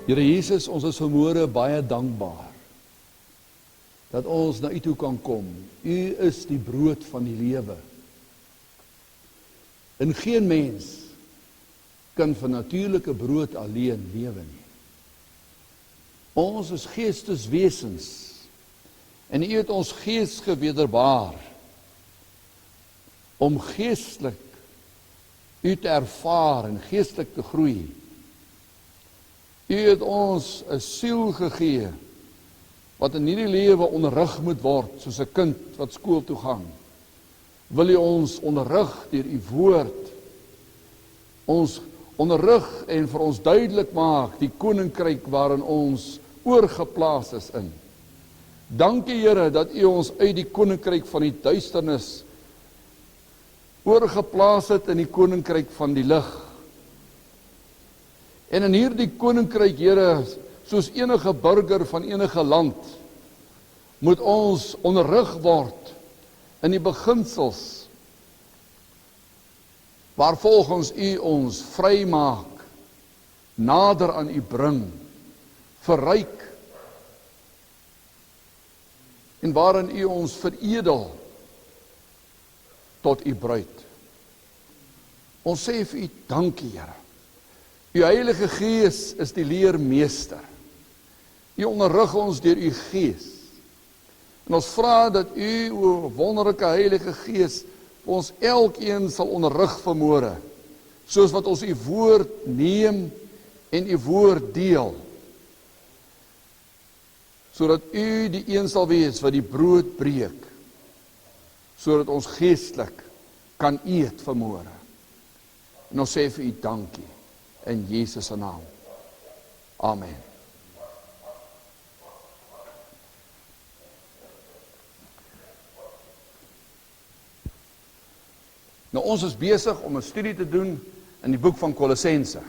Here Jesus, ons is vanmôre baie dankbaar dat ons na U toe kan kom. U is die brood van die lewe. En geen mens kan van natuurlike brood alleen lewe nie. Ons is geesteswesens en U het ons gees gewederbaar om geestelik U te ervaar en geestelik te groei. U het ons 'n siel gegee wat in hierdie lewe onderrig moet word soos 'n kind wat skool toe gaan. Wil U ons onderrig deur U woord, ons onderrig en vir ons duidelik maak die koninkryk waarin ons oorgeplaas is in. Dankie Here dat U ons uit die koninkryk van die duisternis oorgeplaas het in die koninkryk van die lig. En in hierdie koninkryk, Here, soos enige burger van enige land, moet ons onderrig word in die beginsels waarvolgens U ons vrymaak, nader aan U bring, verryk en waarin U ons veredel tot U bruid. Ons sê vir U dankie, Here. U Heilige Gees is die leermeester. U onderrig ons deur U Gees. En ons vra dat U, o wonderlike Heilige Gees, ons elkeen sal onderrig vanmôre, soos wat ons U woord neem en U woord deel, sodat U die een sal wees wat die brood breek, sodat ons geestelik kan eet vanmôre. En ons sê vir U dankie. In Jesus se naam. Amen. Nou ons is besig om 'n studie te doen in die boek van Kolossense.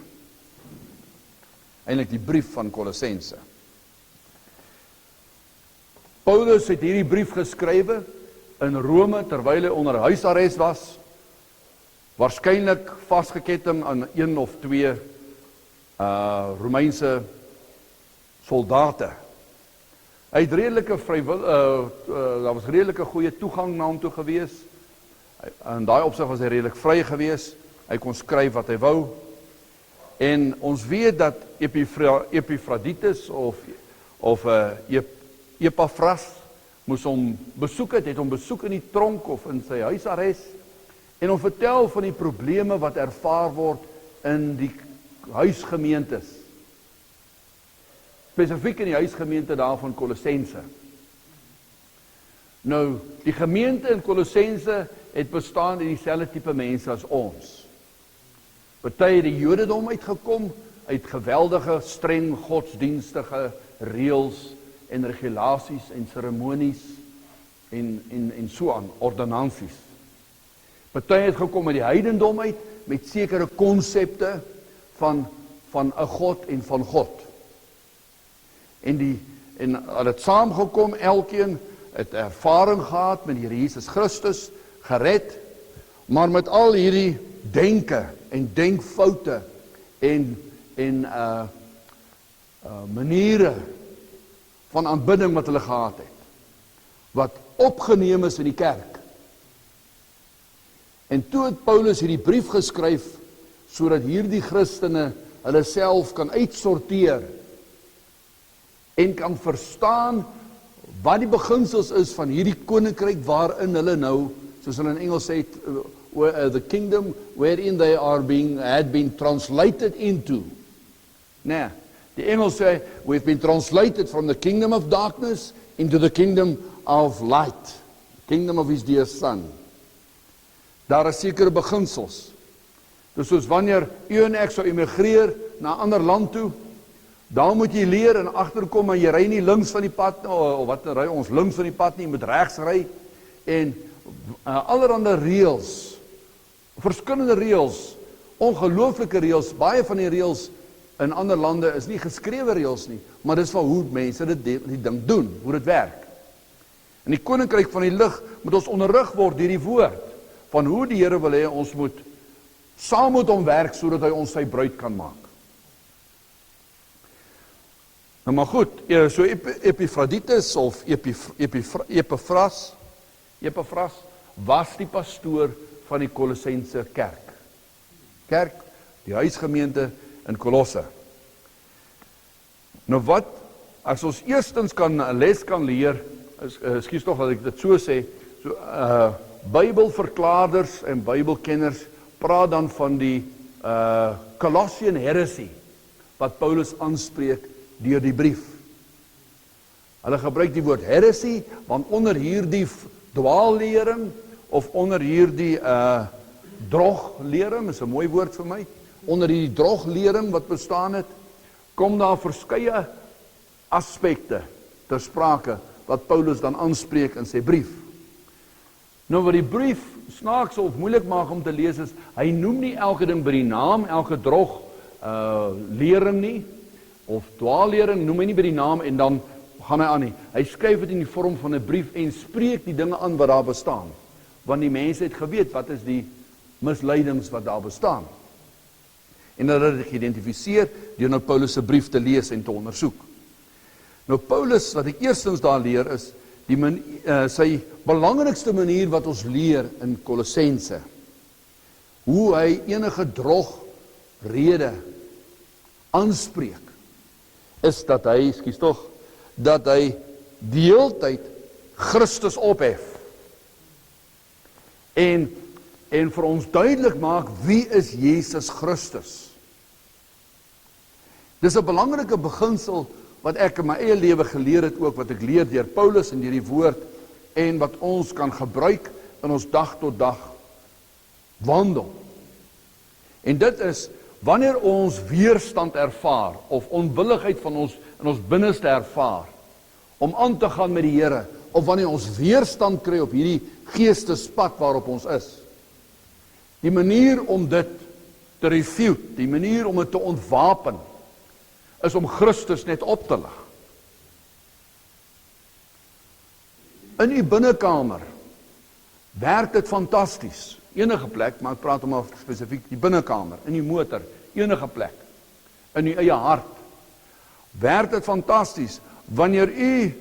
Eintlik die brief van Kolossense. Paulus het hierdie brief geskrywe in Rome terwyl hy onder huisarrest was. Waarskynlik vasgeketting aan 1 of 2 Romeinse soldate. Hy het redelike daar was redelike goeie toegang na hom toe gewees. In daai opsig was hy redelik vry gewees. Hy kon skryf wat hy wou. En ons weet dat Epaphroditus of Epaphras moes hom besoek het hom besoek in die tronk of in sy huisarrest. En hom vertel van die probleme wat ervaar word in die huisgemeentes. Spesifiek in die huisgemeente daar van Kolossense. Nou, die gemeente in Kolossense het bestaan uit dieselfde tipe mense as ons. Party het die Jodendom uitgekom, uit geweldige, streng godsdienstige reëls en regulasies en seremonies en so aan, ordonnansies. Party het gekom uit die heidendom uit, met sekere konsepte van 'n God en van God. En hulle het saamgekom, elkeen het ervaring gehad met die Here Jesus Christus, gered, maar met al hierdie denke en denkfoute en maniere van aanbidding wat hulle gehad het, wat opgeneem is in die kerk. En toe het Paulus hierdie brief geskryf, sodat hierdie Christene hulle self kan uitsorteer en kan verstaan wat die beginsels is van hierdie koninkryk waarin hulle nou, soos hulle in Engels sê, the kingdom wherein they had been translated into. Nou, die Engels sê, we've been translated from the kingdom of darkness into the kingdom of light, kingdom of his dear son. Daar is sekere beginsels. Dus soos wanneer u en ek sou emigreer na 'n ander land toe, dan moet jy leer en agterkom, maar jy ry nie links van die pad, of wat ry ons links van die pad nie, jy moet regs ry, en allerhande reëls, verskillende reëls, ongelooflike reëls, baie van die reëls in ander lande is nie geskrewe reëls nie, maar dis van hoe mense die ding doen, hoe dit werk. In die koninkryk van die lig moet ons onderrig word deur die woord, van hoe die Here wil hê ons moet saam met hom werk, sodat hy ons sy bruid kan maak. Nou maar goed, so Epaphroditus of Epaphras was die pastoor van die Kolossense kerk, die huisgemeente in Kolosse. Nou wat, as ons eerstens 'n les kan leer, ekskuus tog dat ek dit so sê, Bybelverklaarders en Bybelkenners praat dan van die Colossian heresy, wat Paulus aanspreek deur die brief. Hulle gebruik die woord heresy, want onder hierdie dwaallering, of onder hierdie droglering, is 'n mooi woord vir my, onder hierdie droglering wat bestaan het, kom daar verskeie aspekte ter sprake, wat Paulus dan aanspreek in sy brief. Nou wat die brief snaaks of moeilik maak om te lees is, hy noem nie elke ding by die naam, elke drog lering nie, of dwaallering noem hy nie by die naam en dan gaan hy aan nie. Hy skryf dit in die vorm van 'n brief en spreek die dinge aan wat daar bestaan. Want die mense het geweet wat is die misleidings wat daar bestaan. En dat het geïdentifiseer deur nou Paulus se brief te lees en te ondersoek. Nou Paulus, wat ek eerstens daar leer is, sy belangrikste manier wat ons leer in Kolossense, hoe hy enige drogrede aanspreek, is dat hy, dat hy die hele tyd Christus ophef. En vir ons duidelik maak, wie is Jesus Christus? Dis 'n belangrike beginsel wat ek in my eie lewe geleer het ook, wat ek leer deur Paulus en deur die woord, en wat ons kan gebruik in ons dag tot dag wandel. En dit is, wanneer ons weerstand ervaar, of onwilligheid van ons in ons binneste ervaar, om aan te gaan met die Here, of wanneer ons weerstand kry op hierdie geestespad waarop ons is. Die manier om dit te refute, die manier om dit te ontwapen, is om Christus net op te lig. In die binnekamer werk dit fantasties. Enige plek, maar ek praat om spesifiek die binnekamer, in die motor, enige plek, in die eie hart, werk dit fantasties, wanneer u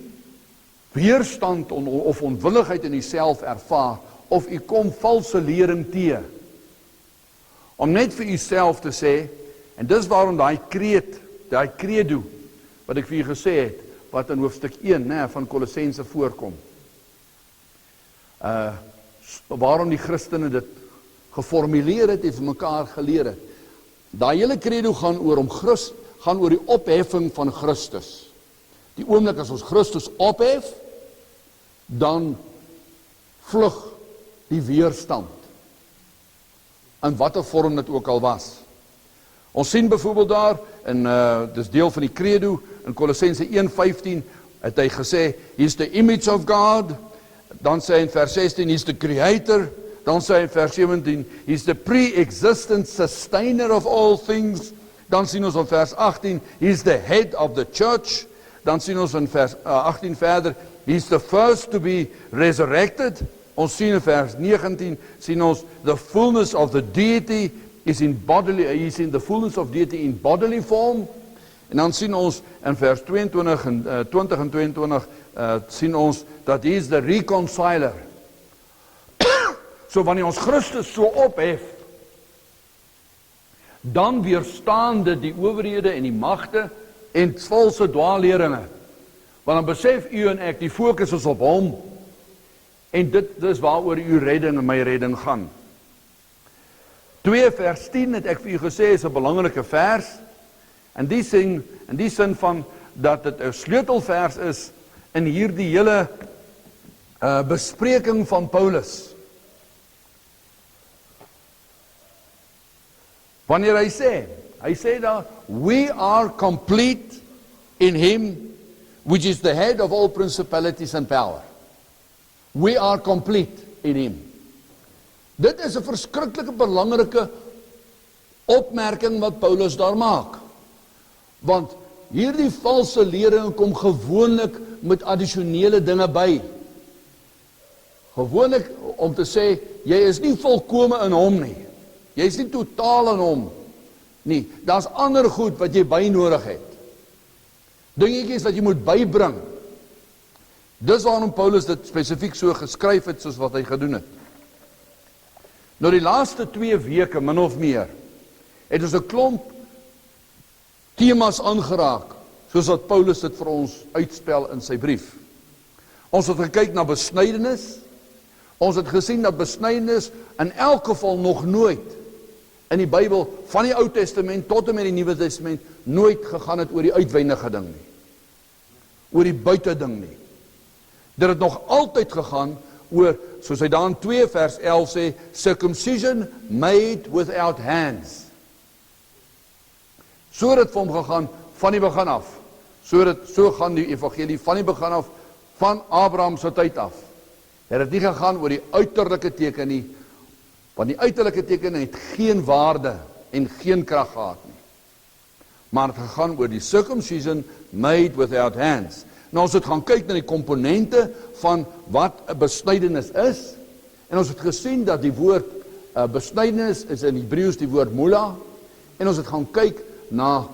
weerstand of onwilligheid in uself ervaar, of u kom valse lering te, om net vir uself te sê, en dis waarom daai credo, wat ek vir u gesê het, wat in hoofstuk 1 van Kolossense voorkom, waarom die Christene dit geformuleer het en vir mekaar geleer het. Daai hele credo gaan oor die opheffing van Christus. Die oomblik as ons Christus ophef, dan vlug die weerstand, in watter vorm dit ook al was. Ons sien byvoorbeeld daar, en dis deel van die credo, in Kolossense 1:15, het hy gesê, he's the image of God. Dan sê hy in vers 16, he's the creator. Dan sê hy in vers 17, he's the pre-existent sustainer of all things. Dan sien ons in vers 18, he's the head of the church. Dan sien ons in vers 18 verder, he's the first to be resurrected. Ons sien in vers 19, sien ons, the fullness of the deity is in the fullness of deity in bodily form. En dan sien ons in vers 22 en 20 en 22, sien ons, dat hy is the reconciler. So wanneer ons Christus so ophef, dan weerstaan dit die owerhede en die magte en valse dwaalleringe. Want dan besef u en ek, die fokus is op hom, en dit is waaroor u redding en my redding gaan. 2 vers 10 het ek vir u gesê, is 'n belangrike vers, in die sin van, dat dit 'n sleutelvers is, in hierdie hele bespreking van Paulus. Wanneer hy sê daar, we are complete in him, which is the head of all principalities and power. We are complete in him. Dit is 'n verskriklike belangrike opmerking wat Paulus daar maak. Want hierdie valse lering kom gewoonlik met addisionele dinge by. Gewoonlik om te sê, jy is nie volkome in hom nie. Jy is nie totaal in hom nie. Daar's ander goed wat jy by nodig het. dingetjies wat jy moet bybring. Dis waarom Paulus dit spesifiek so geskryf het soos wat hy gedoen het. Nou die laaste 2 weke, min of meer, het ons 'n klomp temas aangeraak, soos wat Paulus dit vir ons uitspel in sy brief. Ons het gekyk na besnydenis. Ons het gesien dat besnydenis in elk geval nog nooit in die Bybel, van die Ou Testament tot en met die Nuwe Testament, nooit gegaan het oor die uitwendige ding nie. Oor die buiteding nie. Dit het nog altyd gegaan oor, soos hy daar in 2 vers 11 sê, circumcision made without hands. So het dit vir hom gegaan van die begin af. So gaan die evangelie van die begin af, van Abraham se tyd af. Het dit nie gegaan oor die uiterlike teken nie, want die uiterlike teken het geen waarde en geen krag gehad nie. Maar het gegaan oor die circumcision made without hands. Nou ons het gaan kyk na die komponente van wat 'n besnydenis is, en ons het gesien dat die woord besnydenis is in Hebreëus die woord mula, en ons het gaan kyk na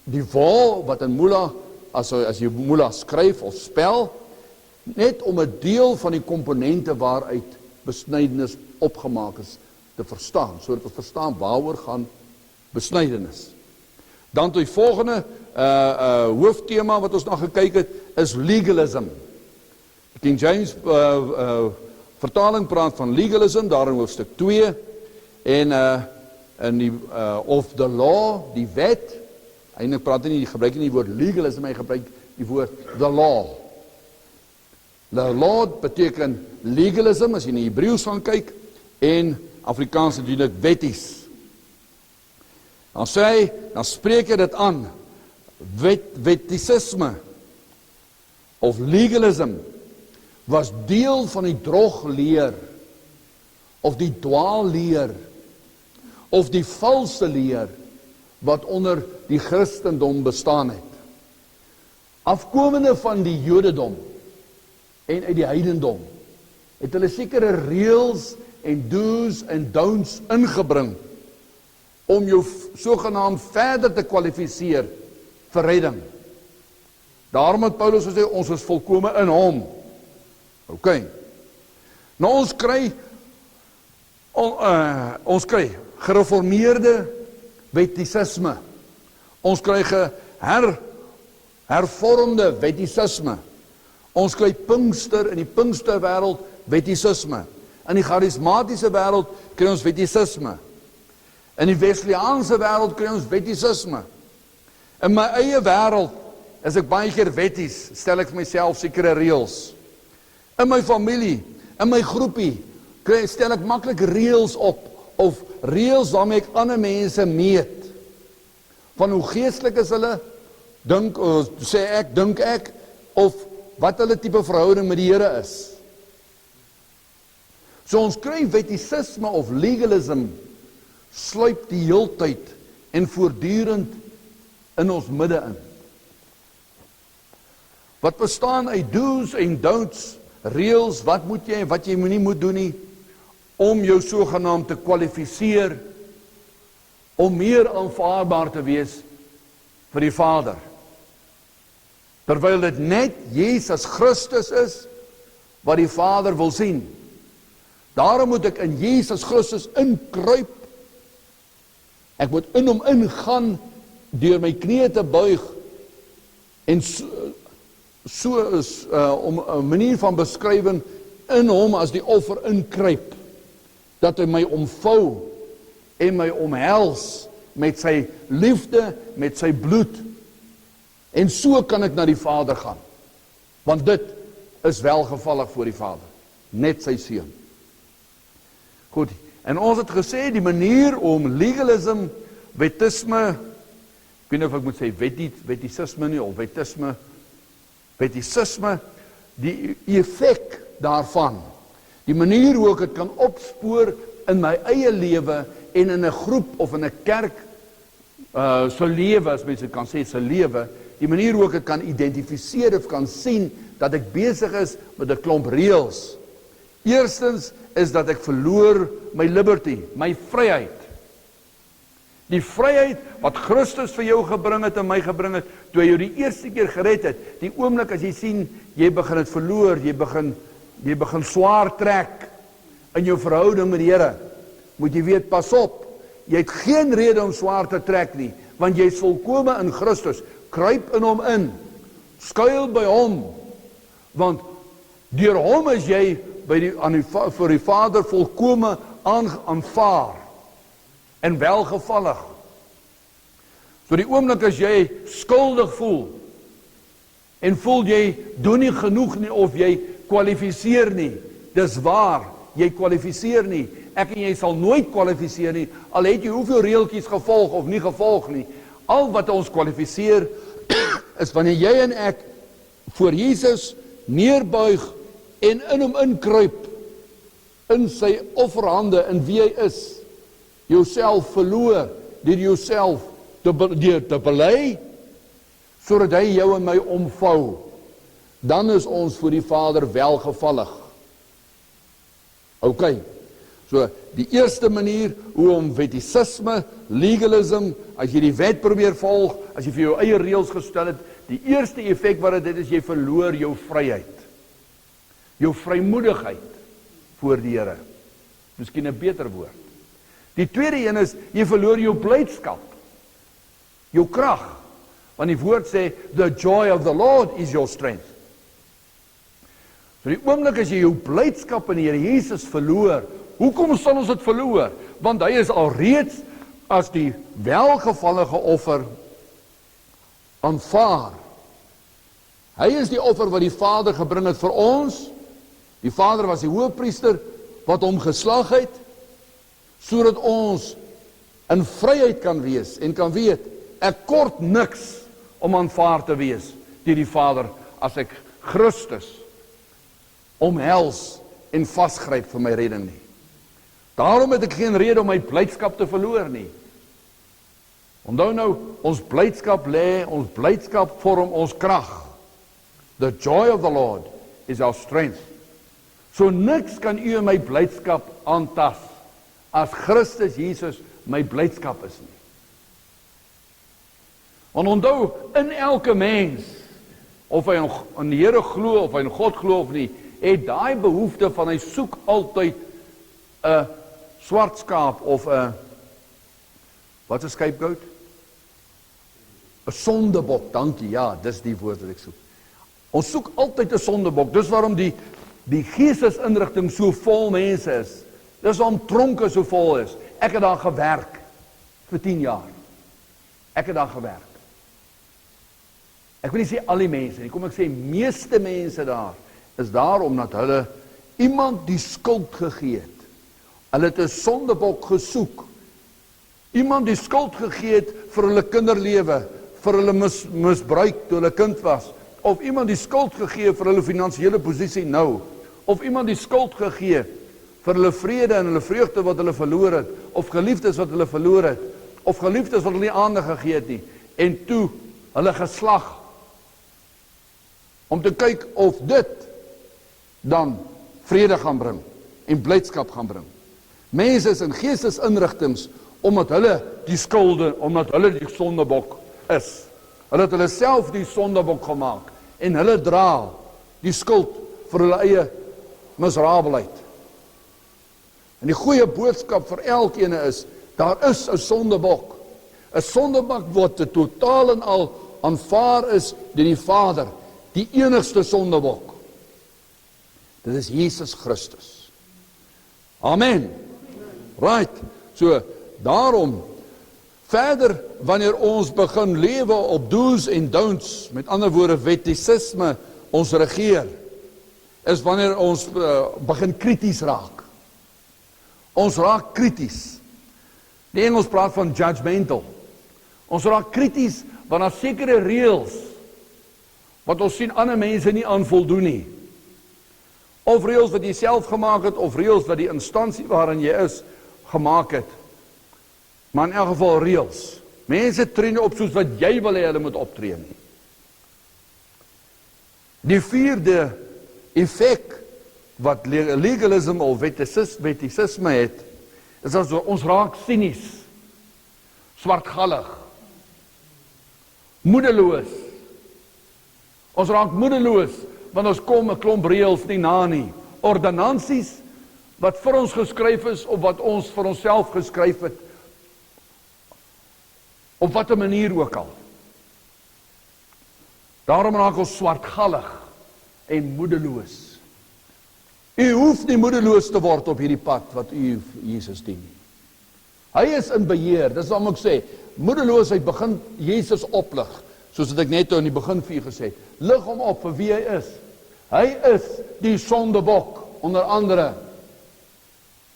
die waal wat in mula, as jy mula skryf of spel, net om 'n deel van die komponente waaruit besnydenis opgemaak is te verstaan, sodat ons verstaan waaroor gaan besnydenis. Dan die volgende hoofthema wat ons na gekyk het, is legalism. King James vertaling praat van legalism, daar in hoofstuk 2, en in die of the law, die wet. Eintlik praat hy nie, gebruik nie die woord legalism, hy gebruik die woord the law. The law beteken legalism, as jy in die Hebreëus gaan kyk, en Afrikaans natuurlik wetties. Dan spreek hy dit aan, wettisisme, of legalism, was deel van die drogleer, of die dwaalleer, of die valse leer, wat onder die Christendom bestaan het. Afkomende van die Jodendom, en uit die heidendom, het hulle sekere reëls en do's en don'ts ingebring, om jou sogenaamd verder te kwalifiseer vir redding. Daarom het Paulus gesê, ons is volkome in hom. Ok. Nou ons kry gereformeerde wettisisme. Ons kry hervormde wettisisme. Ons kry Pinkster in die Pinksterwêreld wettisisme. In die charismatiese wêreld kry ons wettisisme. In die Wesleyaanse wêreld kry ons wettisisme. In my eie wêreld is ek baie keer wetties, stel ek vir myself sekere reëls. In my familie, in my groepie, stel ek maklik reëls op, of reëls waarmee ek ander mense meet. Van hoe geestelik is hulle, dink ek, of wat hulle tipe verhouding met die Here is. So ons kry wettisisme of legalism, sluip die heeltyd en voortdurend in ons midde in. Wat bestaan uit do's en don'ts, reëls, wat moet jy en wat jy nie moet doen nie, om jou sogenaamd te kwalifiseer, om meer aanvaarbaar te wees vir die Vader. Terwyl dit net Jesus Christus is, wat die Vader wil sien. Daarom moet ek in Jesus Christus inkruip. Ek moet in hom ingaan, deur my knieë te buig, en om 'n manier van beskrywing, in hom as die offer inkruip, dat hy my omvou, en my omhels, met sy liefde, met sy bloed, en so kan ek na die Vader gaan, want dit is welgevallig voor die Vader, net sy seun. Goed, en ons het gesê, die manier om legalism, wettisme, ek weet nie of ek moet sê wettisisme nie, of wettisisme, die effek daarvan, die manier hoe ek het kan opspoor in my eie lewe, en in 'n groep of in 'n kerk, sy lewe, as mense kan sê, sy lewe, die manier hoe ek het kan identifiseer of kan sien, dat ek besig is met 'n klomp reëls. Eerstens is dat ek verloor my liberty, my vryheid. Die vryheid wat Christus vir jou gebring het en my gebring het, toe hy jou die eerste keer gered het, die oomblik as jy sien, jy begin het verloor, jy begin swaar trek in jou verhouding met die Here, moet jy weet, pas op, jy het geen rede om swaar te trek nie, want jy is volkome in Christus, kruip in hom in, skuil by hom, want deur hom is jy vir die Vader volkome aanvaar en welgevallig. So die oomblik as jy skuldig voel en voel jy doen nie genoeg nie of jy kwalifiseer nie, dis waar, jy kwalifiseer nie. Ek en jy sal nooit kwalifiseer nie, al het jy hoeveel reeltjies gevolg of nie gevolg nie. Al wat ons kwalifiseer is wanneer jy en ek voor Jesus neerbuig en in hom inkruip, in sy offerhande, in wie hy is, jouself verloor, deur jouself te bely, sodat hy jou en my omvou, dan is ons voor die Vader welgevallig. Ok, so die eerste manier hoe om wettisisme, legalism, as jy die wet probeer volg, as jy vir jou eie reëls gestel het, die eerste effek wat dit is, jy verloor jou vryheid, jou vrymoedigheid voor die Here. Miskien 'n beter woord. Die tweede een is, jy verloor jou blydskap, jou krag, want die woord sê, the joy of the Lord is your strength. So die oomblik as jy jou blydskap in die Here Jesus verloor, hoekom sal ons dit verloor? Want hy is alreeds as die welgevallige offer aanvaar. Hy is die offer wat die Vader gebring het vir ons. Die Vader was die hoëpriester wat hom geslag het, sodat ons in vryheid kan wees en kan weet, ek kort niks om aanvaar te wees deur die Vader as ek Christus omhels en vasgryp vir my redding nie. Daarom het ek geen rede om my blydskap te verloor nie. Onthou nou, ons blydskap vorm ons krag. The joy of the Lord is our strength. So niks kan u en my blydskap aantas, as Christus Jesus my blydskap is nie. Want onthou, in elke mens, of hy in die Here glo, of hy in God glo of nie, het daai behoefte van hy soek altyd 'n swart skaap of 'n, wat is 'n scapegoat? 'n sondebok, dankie, ja, dis die woord wat ek soek. Ons soek altyd 'n sondebok, dis waarom die geestesinrigting so vol mense is. Dis waarom tronke so vol is. Ek het daar gewerk vir 10 jaar. Ek het daar gewerk. Ek wil nie sê al die mense nie, kom ek sê meeste mense daar is daar omdat hulle iemand die skuld gegee het. Hulle het 'n sondebok gesoek. Iemand die skuld gegee het vir hulle kinderlewe, vir hulle misbruik toe hulle kind was, of iemand die skuld gegee vir hulle finansiële posisie nou, of iemand die skuld gegee vir hulle vrede en hulle vreugde wat hulle verloor het, of geliefdes wat hulle verloor het, of geliefdes wat hulle nie aandag gegee het nie, en toe hulle geslag, om te kyk of dit dan vrede gaan bring, en blydskap gaan bring. Mense is in geestesinrigtings, omdat hulle die skulde, omdat hulle die sondebok is. Hulle het hulle self die sondebok gemaak, en hulle dra die skuld vir hulle eie miserabelheid. En die goeie boodskap vir elkeen is, daar is 'n sondebok. 'n Sondebok wat totaal en al aanvaar is deur die Vader, die enigste sondebok. Dit is Jesus Christus. Amen. Right. So, daarom, verder, wanneer ons begin lewe op do's en don'ts, met ander woorde, wettisisme ons regeer, is wanneer ons begin krities raak. Ons raak krities. Die Engels praat van judgmental. Ons raak krities, want daar sekere reëls, wat ons sien ander mense nie aan voldoen nie. Of reëls wat jy self gemaak het, of reëls wat die instansie waarin jy is, gemaak het. Maar in elk geval reëls. Mense tree nie op soos wat jy wil hê hulle moet optree nie. Die vierde effek wat legalisme of wettisisme het, is as ons raak sinies. swartgallig, moedeloos. Ons raak moedeloos, want ons kom 'n klomp reëls nie na nie. Ordonnansies wat vir ons geskryf is, of wat ons vir onsself geskryf het, op watter manier ook al. Daarom raak ons swartgallig en moedeloos. U hoef nie moedeloos te word op hierdie pad wat u Jesus dien nie. Hy is in beheer, dis waarom ek sê, moedeloosheid begin Jesus oplig, soos wat ek net in die begin vir u gesê het. Lig hom op vir wie hy is. Hy is die sondebok, onder andere.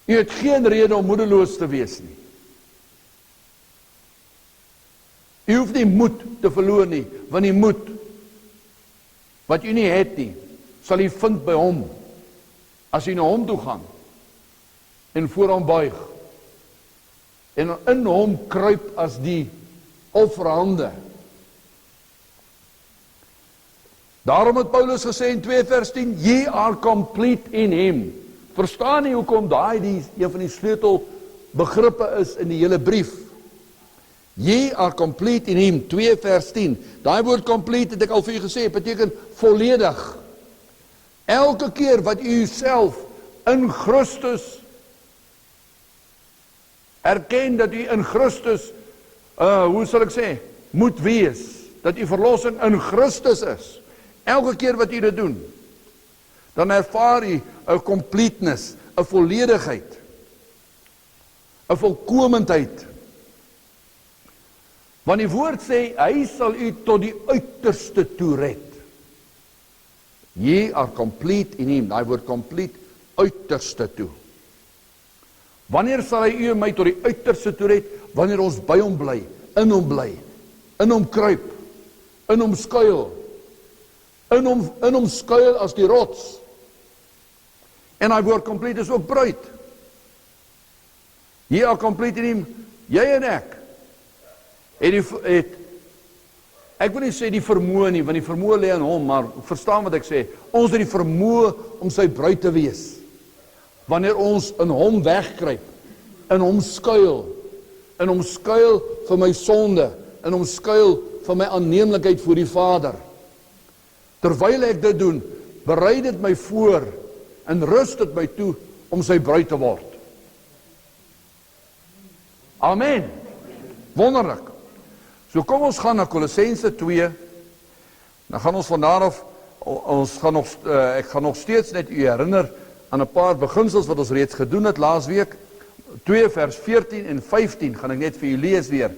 U het geen rede om moedeloos te wees nie. U hoef nie moed te verloor nie, want die moed wat u nie het nie, sal u vind by hom, as u na hom toe gaan, en voor hom buig, en in hom kruip as die offerhande. Daarom het Paulus gesê in 2 vers 10, ye are complete in him. Verstaan nie hoekom daai een van die sleutelbegrippe is in die hele brief. Ye are complete in him, 2 vers 10. Daai woord complete het ek al vir u gesê, beteken volledig. Elke keer wat u self in Christus erken dat u in Christus, hoe sal ek sê, moet wees, dat u verlossing in Christus is. Elke keer wat u dit doen, dan ervaar u 'n completeness, 'n volledigheid, 'n volkomendheid. Want die woord sê, hy sal u tot die uiterste toe red. Ye are complete in him, daai woord complete, uiterste toe. Wanneer sal hy u en my tot die uiterste toe red? Wanneer ons by hom bly, in hom kruip, in hom skuil, in hom skuil as die rots. En hy woord complete is ook bruid. Ye are complete in him, jy en ek, ek wil nie sê die vermoë nie, want die vermoë lê in hom, maar verstaan wat ek sê, ons het die vermoë om sy bruid te wees, wanneer ons in hom wegkruip, in hom skuil vir my sonde, in hom skuil vir my aanneemlikheid voor die Vader. Terwyl ek dit doen, berei dit my voor, en rus dit my toe, om sy bruid te word. Amen. Wonderlik. So kom ons gaan na Kolossense 2, dan gaan ons van daar af, ek gaan nog steeds net u herinner aan 'n paar beginsels wat ons reeds gedoen het laasweek. 2 vers 14 en 15 gaan ek net vir u lees weer.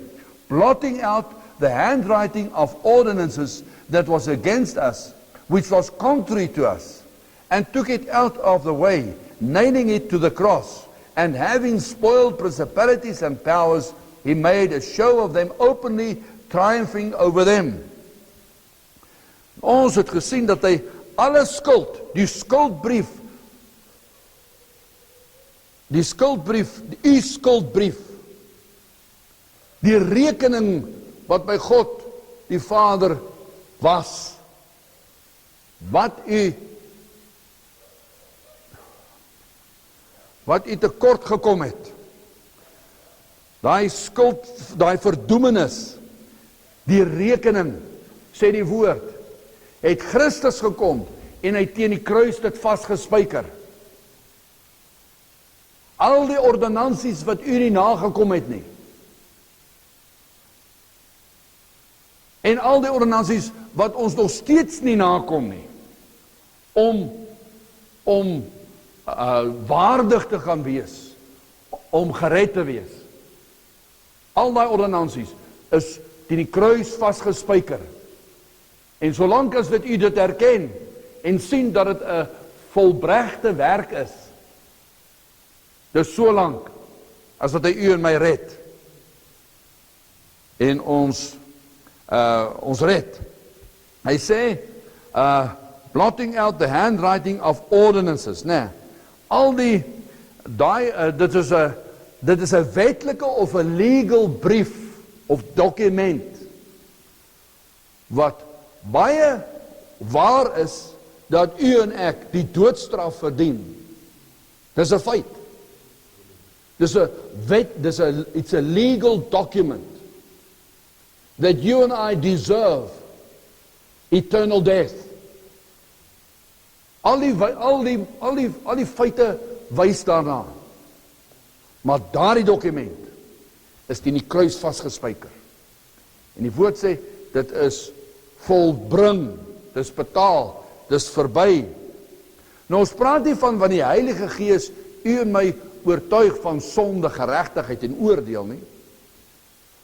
Blotting out the handwriting of ordinances that was against us, which was contrary to us, and took it out of the way, nailing it to the cross, and having spoiled principalities and powers, he made a show of them openly, triumphing over them. Ons het gesien dat hy alle skuld, die skuldbrief, u skuldbrief, die rekening wat by God, die Vader, was, wat u tekort gekom het, daai skuld, daai verdoemenis, die rekening, sê die woord, het Christus gekom, en hy teen die kruis dit vasgespyker. Al die ordonnansies wat u nie nagekom het nie, en al die ordonnansies wat ons nog steeds nie nakom nie, om waardig te gaan wees, om gered te wees. Al die ordonnansies is teen die kruis vasgespyker. En solank as wat u dit erken, en sien dat dit 'n volbregte werk is, dis so lank, as wat hy u en my red, en ons red. Hy sê, blotting out the handwriting of ordinances, né? Al die, dit is 'n wetlike of 'n legal brief, of dokument, wat baie waar is, dat u en ek die doodstraf verdien. Dis 'n feit. Dis 'n wet, it's a legal document. that you and I deserve eternal death. Al die feite wys daarna. Maar daardie dokument is teen die kruis vasgespijker. En die woord sê, dit is volbring, dit is betaal, dit is verby. Nou ons praat nie van die Heilige Gees u en my oortuig van sonde, geregtigheid en oordeel nie.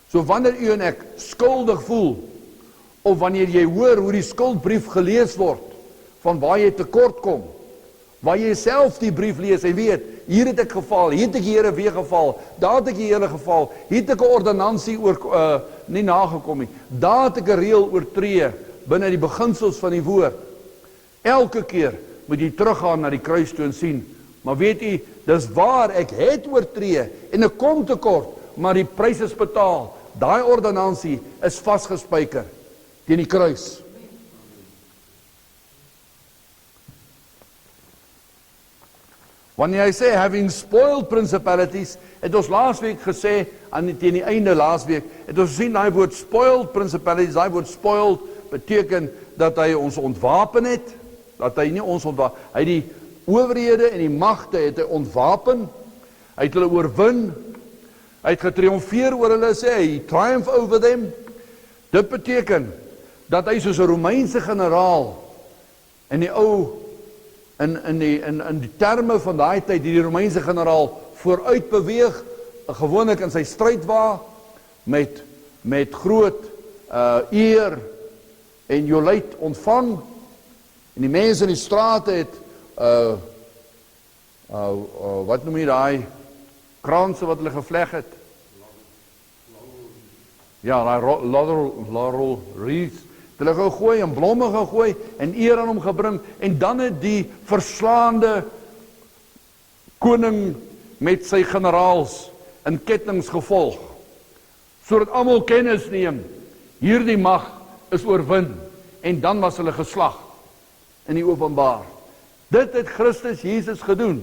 So wanneer u en ek skuldig voel, of wanneer jy hoor hoe die skuldbrief gelees word, van waar jy tekort kom, waar jy self die brief lees en weet, hier het ek geval, hier het ek die Here weer geval, daar het ek die Here geval, hier het ek 'n ordonnansie nie nagekom nie, daar het ek 'n reël oortree binne die beginsels van die woord. Elke keer moet jy teruggaan na die kruis toe en sien, maar weet u, dis waar, ek het oortree en ek kom tekort, maar die prys is betaal. Daai ordonnansie is vasgespijker teen die kruis. Wanneer hy sê, having spoiled principalities, het ons laasweek gesê, teen die einde laasweek, het ons gesien, die woord spoiled principalities, die woord spoiled, beteken, dat hy ons ontwapen het, dat hy nie ons ontwapen, hy die owerhede en die magte het hy ontwapen, hy het hulle oorwin, hy het getriomfeer oor hulle, sê hy, triumph over them. Dit beteken, dat hy soos 'n Romeinse generaal, in die terme van daai tyd, die Romeinse generaal vooruit beweeg, gewoonlik in sy strydwa, met groot eer en jolijt ontvang, en die mense in die strate het, wat noem jy daai, kranse wat hulle gevleg het? Ja, daai laurel wreaths, hulle gegooi en blomme gegooi en eer aan hom gebring, en dan het die verslaande koning met sy generaals in kettings gevolg, sodat almal kennis neem, hierdie mag is oorwin, en dan was hulle geslag in die openbaar. Dit het Christus Jesus gedoen,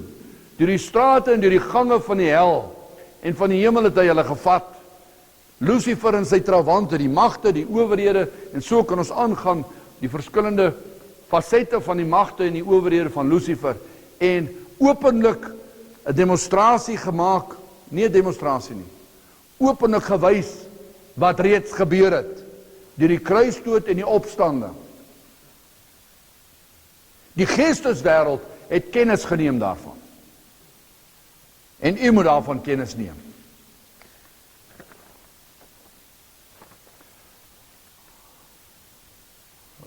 deur die strate en deur die gange van die hel, en van die hemel het hy hulle gevat, Lucifer en sy trawante, die magte, die owerhede, en so kan ons aangaan, die verskillende fasette van die magte en die owerhede van Lucifer, en openlik 'n demonstrasie gemaak, nie 'n demonstrasie nie, openlik gewys wat reeds gebeur het, deur die kruisdood en die opstanding. Die geesteswêreld het kennis geneem daarvan, en u moet daarvan kennis neem.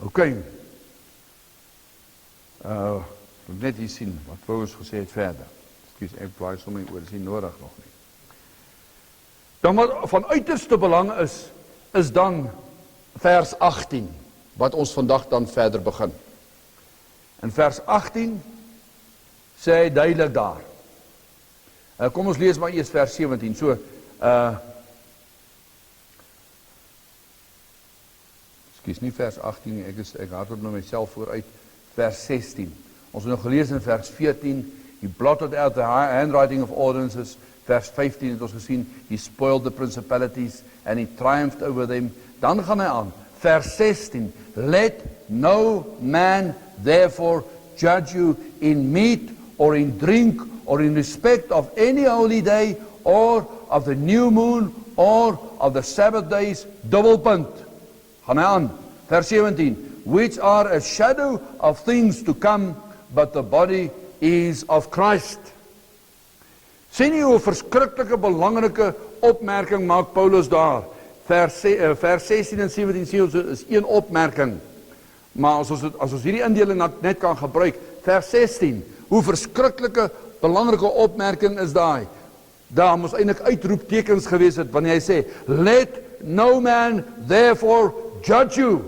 Oké, net hier sien wat Paulus gesê het verder. Ekskuus, ek blaai sommer oor, dis nie nodig nog nie. Dan wat van uiterste belang is dan vers 18, wat ons vandag dan verder begin. In vers 18 sê hy duidelik daar. Kom ons lees maar eers vers 17, so, Kies nie vers 18 nie, ek hardloop nou myself vooruit, vers 16. Ons het nog gelees in vers 14, he blotted out the handwriting of ordinances, vers 15 het ons gesien, he spoiled the principalities, and he triumphed over them. Dan gaan hy aan, vers 16, let no man therefore judge you in meat, or in drink, or in respect of any holy day, or of the new moon, or of the Sabbath days, dubbelpunt. Gaan hy aan, vers 17, which are a shadow of things to come, but the body is of Christ. Sien jy hoe verskriklike belangrike opmerking maak Paulus daar? Vers 16 en 17 sien ons is een opmerking, maar as ons hierdie indeling net kan gebruik, vers 16, hoe verskriklike belangrike opmerking is daai? Daar moes eintlik uitroeptekens gewees het, wanneer hy sê, let no man therefore judge you.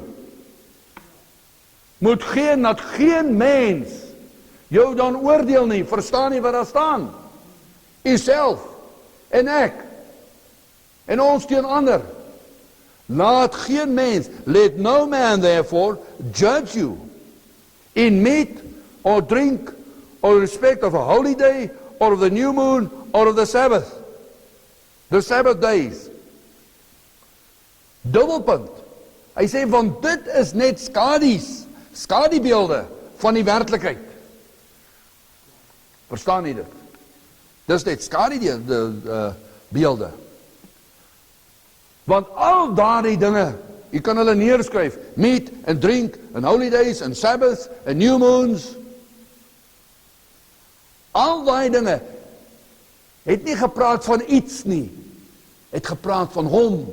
Moet geen mens jou dan oordeel nie, verstaan nie wat daar staan? Uself en ek en ons teen ander. Laat geen mens, let no man therefore judge you in meat or drink or respect of a holy day or of the new moon or of the Sabbath. The Sabbath days. Dubbelpunt. Hy sê, want dit is net skadubeelde van die werklikheid. Verstaan jy dit? Dis net skadubeelde. Want al daardie dinge, jy kan hulle neerskryf, meat and drink, and holidays, and Sabbaths, and new moons. Al daai dinge het nie gepraat van iets nie, het gepraat van hom.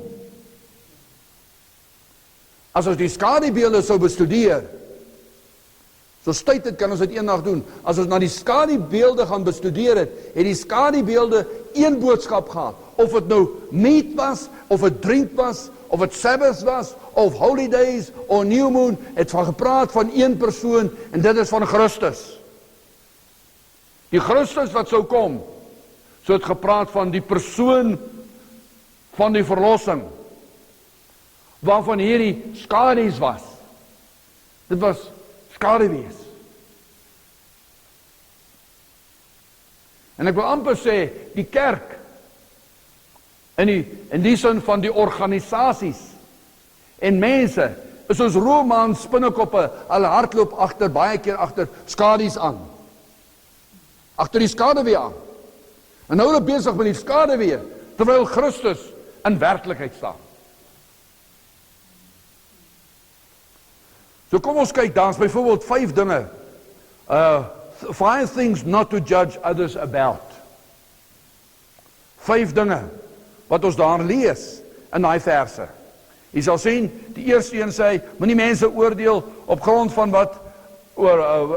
As ons die skadubeelde sou bestudeer, so tyd het kan ons dit eendag doen, as ons na die skadubeelde gaan bestudeer het die skadubeelde een boodskap gehad, of het nou meat was, of het drink was, of het Sabbath was, of holidays, of new moon, het van gepraat van een persoon, en dit is van Christus. Die Christus wat sou kom, so het gepraat van die persoon van die verlossing, waarvan hierdie skadu's was. Dit was skaduwees. En ek wil amper sê, die kerk, in die sin van die organisasies, en mense, is soos Romaan spinnekoppe, hulle hardloop baie keer agter skadu's aan. Agter die skadewee aan. En nou hulle besig met die skadewee, terwyl Christus in werklikheid staan. So kom ons kyk, daar's byvoorbeeld 5 dinge. 5 things not to judge others about. 5 dinge wat ons daar lees in daai verse. Jy sal sien, die eerste een sê, moenie mense oordeel op grond van wat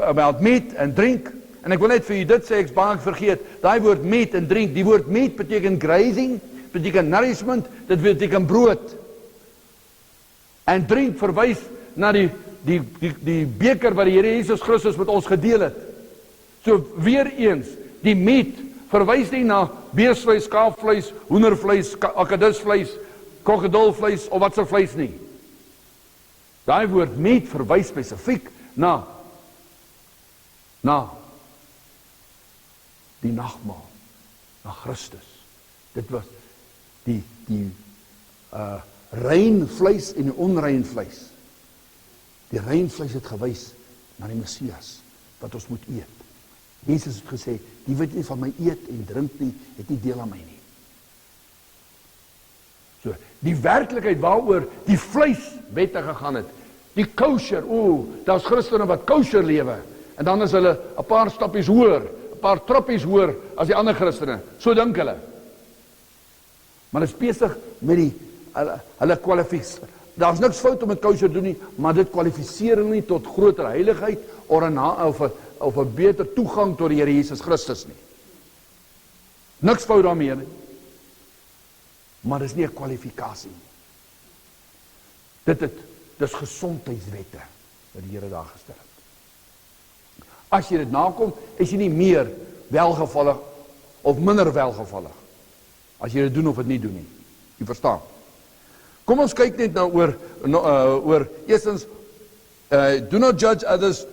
about meat en drink. En ek wil net vir u dit sê, ek baie vergeet, daai woord meat en drink, die woord meat beteken grazing, beteken nourishment, dit beteken brood. En drink verwys na die beker wat die Here Jesus Christus met ons gedeel het. So weer eens, die meat verwys nie na beesvleis, skaapvleis, hoendervleis, akkedisvleis, krokodilvleis of wat so vleis nie. Daai woord meat verwys spesifiek na die nagmaal, na Christus. Dit was die rein vleis en die onrein vleis. Die rein vleis het gewys na die Messias, wat ons moet eet. Jesus het gesê, die wat nie van my eet en drink nie, het nie deel aan my nie. So, die werklikheid waaroor die vleiswette gegaan het, die kosher, daar's Christene wat kosher lewe, en dan is hulle 'n paar stappies hoër, 'n paar trappies hoër as die ander Christene, so dink hulle. Maar hulle is besig met hulle kwalifiseer. Daar's niks fout om met kosher doen nie, maar dit kwalifiseer hulle nie tot groter heiligheid of 'n beter toegang tot die Here Jesus Christus nie. Niks fout daarmee nie. Maar dis nie 'n kwalifikasie nie. Dis gesondheidswette wat die Here daar gestel het. As jy dit nakom, is jy nie meer welgevallig of minder welgevallig as jy dit doen of dit nie doen nie. Jy verstaan? Kom ons kyk net nou oor eerstens, do not judge others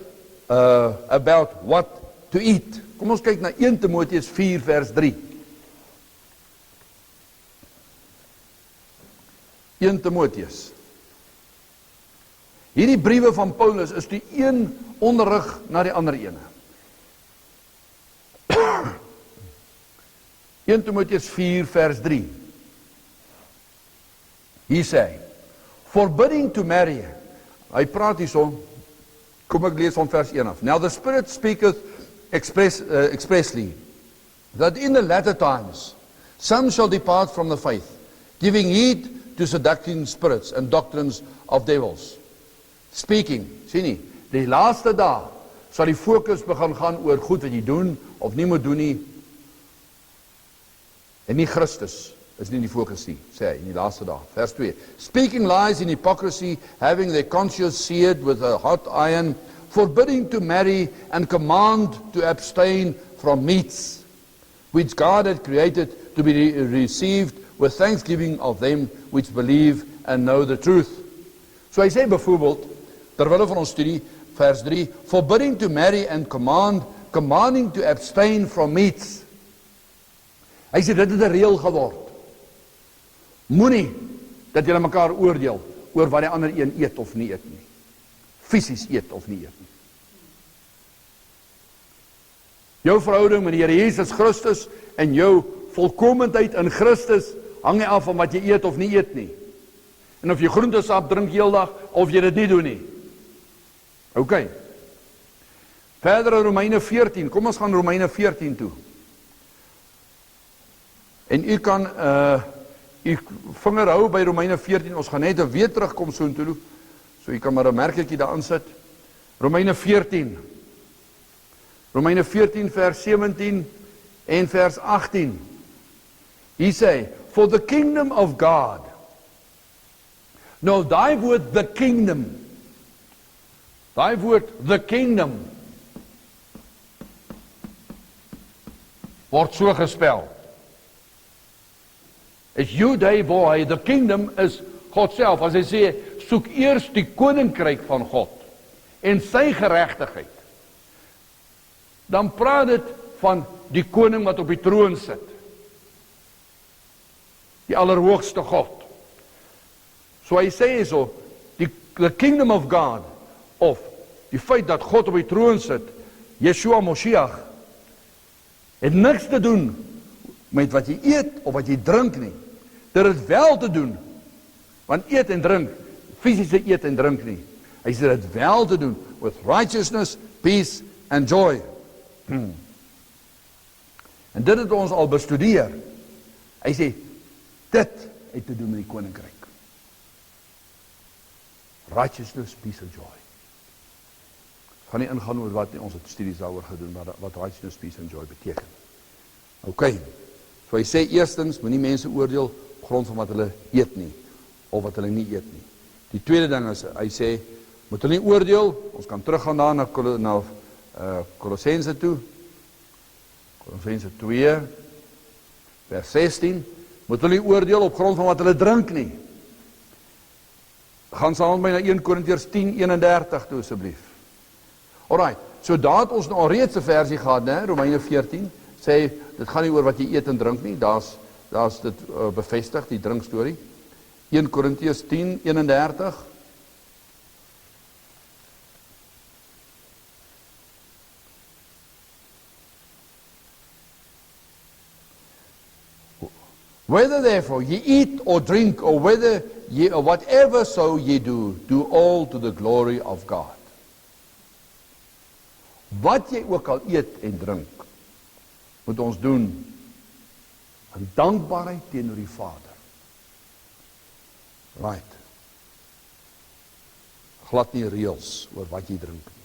about what to eat. Kom ons kyk na 1 Timoteus 4 vers 3. 1 Timoteus. Hierdie briewe van Paulus is die een onderrig na die ander ene. 1 Timoteus 4 vers 3. Hier sê, forbidding to marry. Hy praat hierson, kom ek lees van vers 1 af. Now the Spirit speaketh expressly, that in the latter times, some shall depart from the faith, giving heed to seducing spirits and doctrines of devils. Speaking, sien nie, die laaste dae sal die fokus begin gaan oor goed wat jy doen of nie moet doen nie, en nie Christus is nie die fokus nie, sê hy in die laaste dae. Vers 2. Speaking lies in hypocrisy, having their conscience seared with a hot iron, forbidding to marry and command to abstain from meats, which God had created to be received with thanksgiving of them which believe and know the truth. So hy sê byvoorbeeld, terwille van ons studie, vers 3, forbidding to marry and commanding to abstain from meats. Hy sê dit het 'n reël geword. Moenie dat julle mekaar oordeel oor wat die ander een eet of nie eet nie. Fisies eet of nie eet nie. Jou verhouding met die Here Jesus Christus en jou volkomendheid in Christus hang nie af van wat jy eet of nie eet nie. En of jy groentesap drink heeldag of jy dit nie doen nie. OK. Verder in Romeine 14, kom ons gaan Romeine 14 toe. En u kan u vinger hou by Romeine 14, ons gaan net weer terugkom so intoe, so u kan maar 'n merkertjie daarin sit. Romeine 14. Romeine 14 vers 17 en vers 18. He sê, for the kingdom of God. Nou, daai woord the kingdom. Daai woord the kingdom word so gespel. Is Judei, the kingdom is God self. As hy sê, soek eers die koninkryk van God en sy geregtigheid. Dan praat dit van die koning wat op die troon sit. Die allerhoogste God. So hy sê so, the kingdom of God, of die feit dat God op die troon sit, Yeshua Moshiach, het niks te doen met wat jy eet of wat jy drink nie. Dit het wel te doen, want eet en drink, fisiese eet en drink nie. Hy sê dit wel te doen with righteousness, peace and joy. En dit het ons al bestudeer. Hy sê, dit het te doen met die koninkryk. Righteousness, peace and joy. Ek gaan nie ingaan oor wat ons het studies daaroor gedoen, wat righteousness, peace and joy beteken. OK, so hy sê eerstens, moenie mense oordeel op grond van wat hulle eet nie, of wat hulle nie eet nie. Die tweede ding is, hy sê, moet hulle nie oordeel, ons kan teruggaan daar na Kolossense toe, Kolossense 2, vers 16, moet hulle nie oordeel op grond van wat hulle drink nie. Gaan saam met my na 1 Korintiërs 10:31 toe asseblief. Alright, so daar het ons nou al reeds 'n versie gehad, né? Romeine 14 sê dit gaan nie oor wat jy eet en drink nie, daar's dit bevestig, die drinkstorie. 1 Korintiërs 10:31. Whether therefore ye eat or drink or whether ye or whatever so ye do all to the glory of God. Wat jy ook al eet en drink, moet ons doen in dankbaarheid teenoor die Vader. Right. Glad nie reëls oor wat jy drink nie.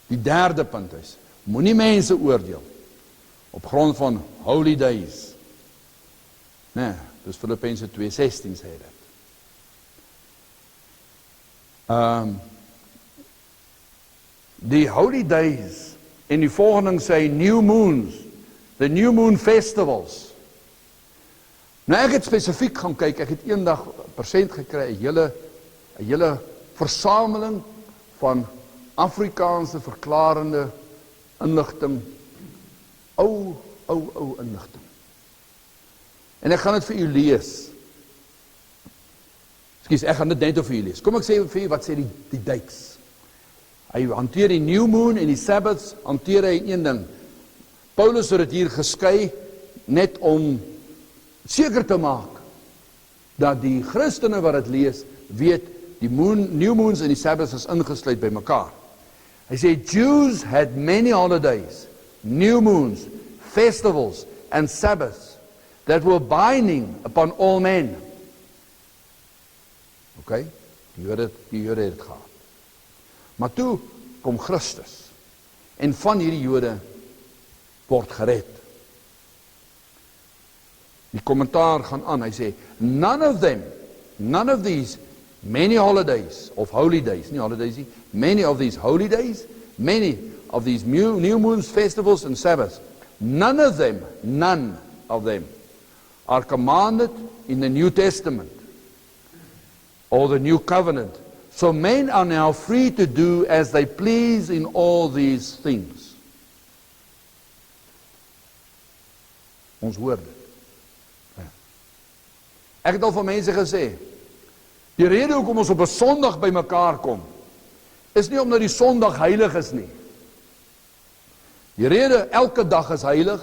Die derde punt is, moenie mense oordeel op grond van holidays. Nee, dus Filippense 2:16 sê dit. Die holy days en die volgende sê new moons, the new moon festivals. Nou ek het spesifiek gaan kyk, ek het eendag persent gekry, 'n hele versameling van Afrikaanse verklarende inligting, ou inligting. En ek gaan dit vir u lees. Ekskuus, ek gaan dit net vir u lees. Kom ek sê vir u wat sê die dates. Hy hanteer die new moon en die Sabbaths, hanteer hy een ding. Paulus het dit hier geskei net om seker te maak dat die Christene wat dit lees, weet die new moons en die Sabbaths is ingesluit by mekaar. Hy sê Jews had many holidays, new moons, festivals and Sabbaths that were binding upon all men. Okay, die Jode het dit gehad. Maar toe kom Christus en van hierdie Jode word gered. Die kommentaar gaan aan, hy sê none of these many holidays of holy days, nie holidays nie, many of these holy days, many of these new moons, festivals and Sabbaths, none of them are commanded in the New Testament or the New Covenant. So men are now free to do as they please in all these things. Ons hoor dit. Ek het al van mense gesê, die rede hoekom ons op 'n Sondag by mekaar kom, is nie omdat die Sondag heilig is nie. Die rede, elke dag is heilig.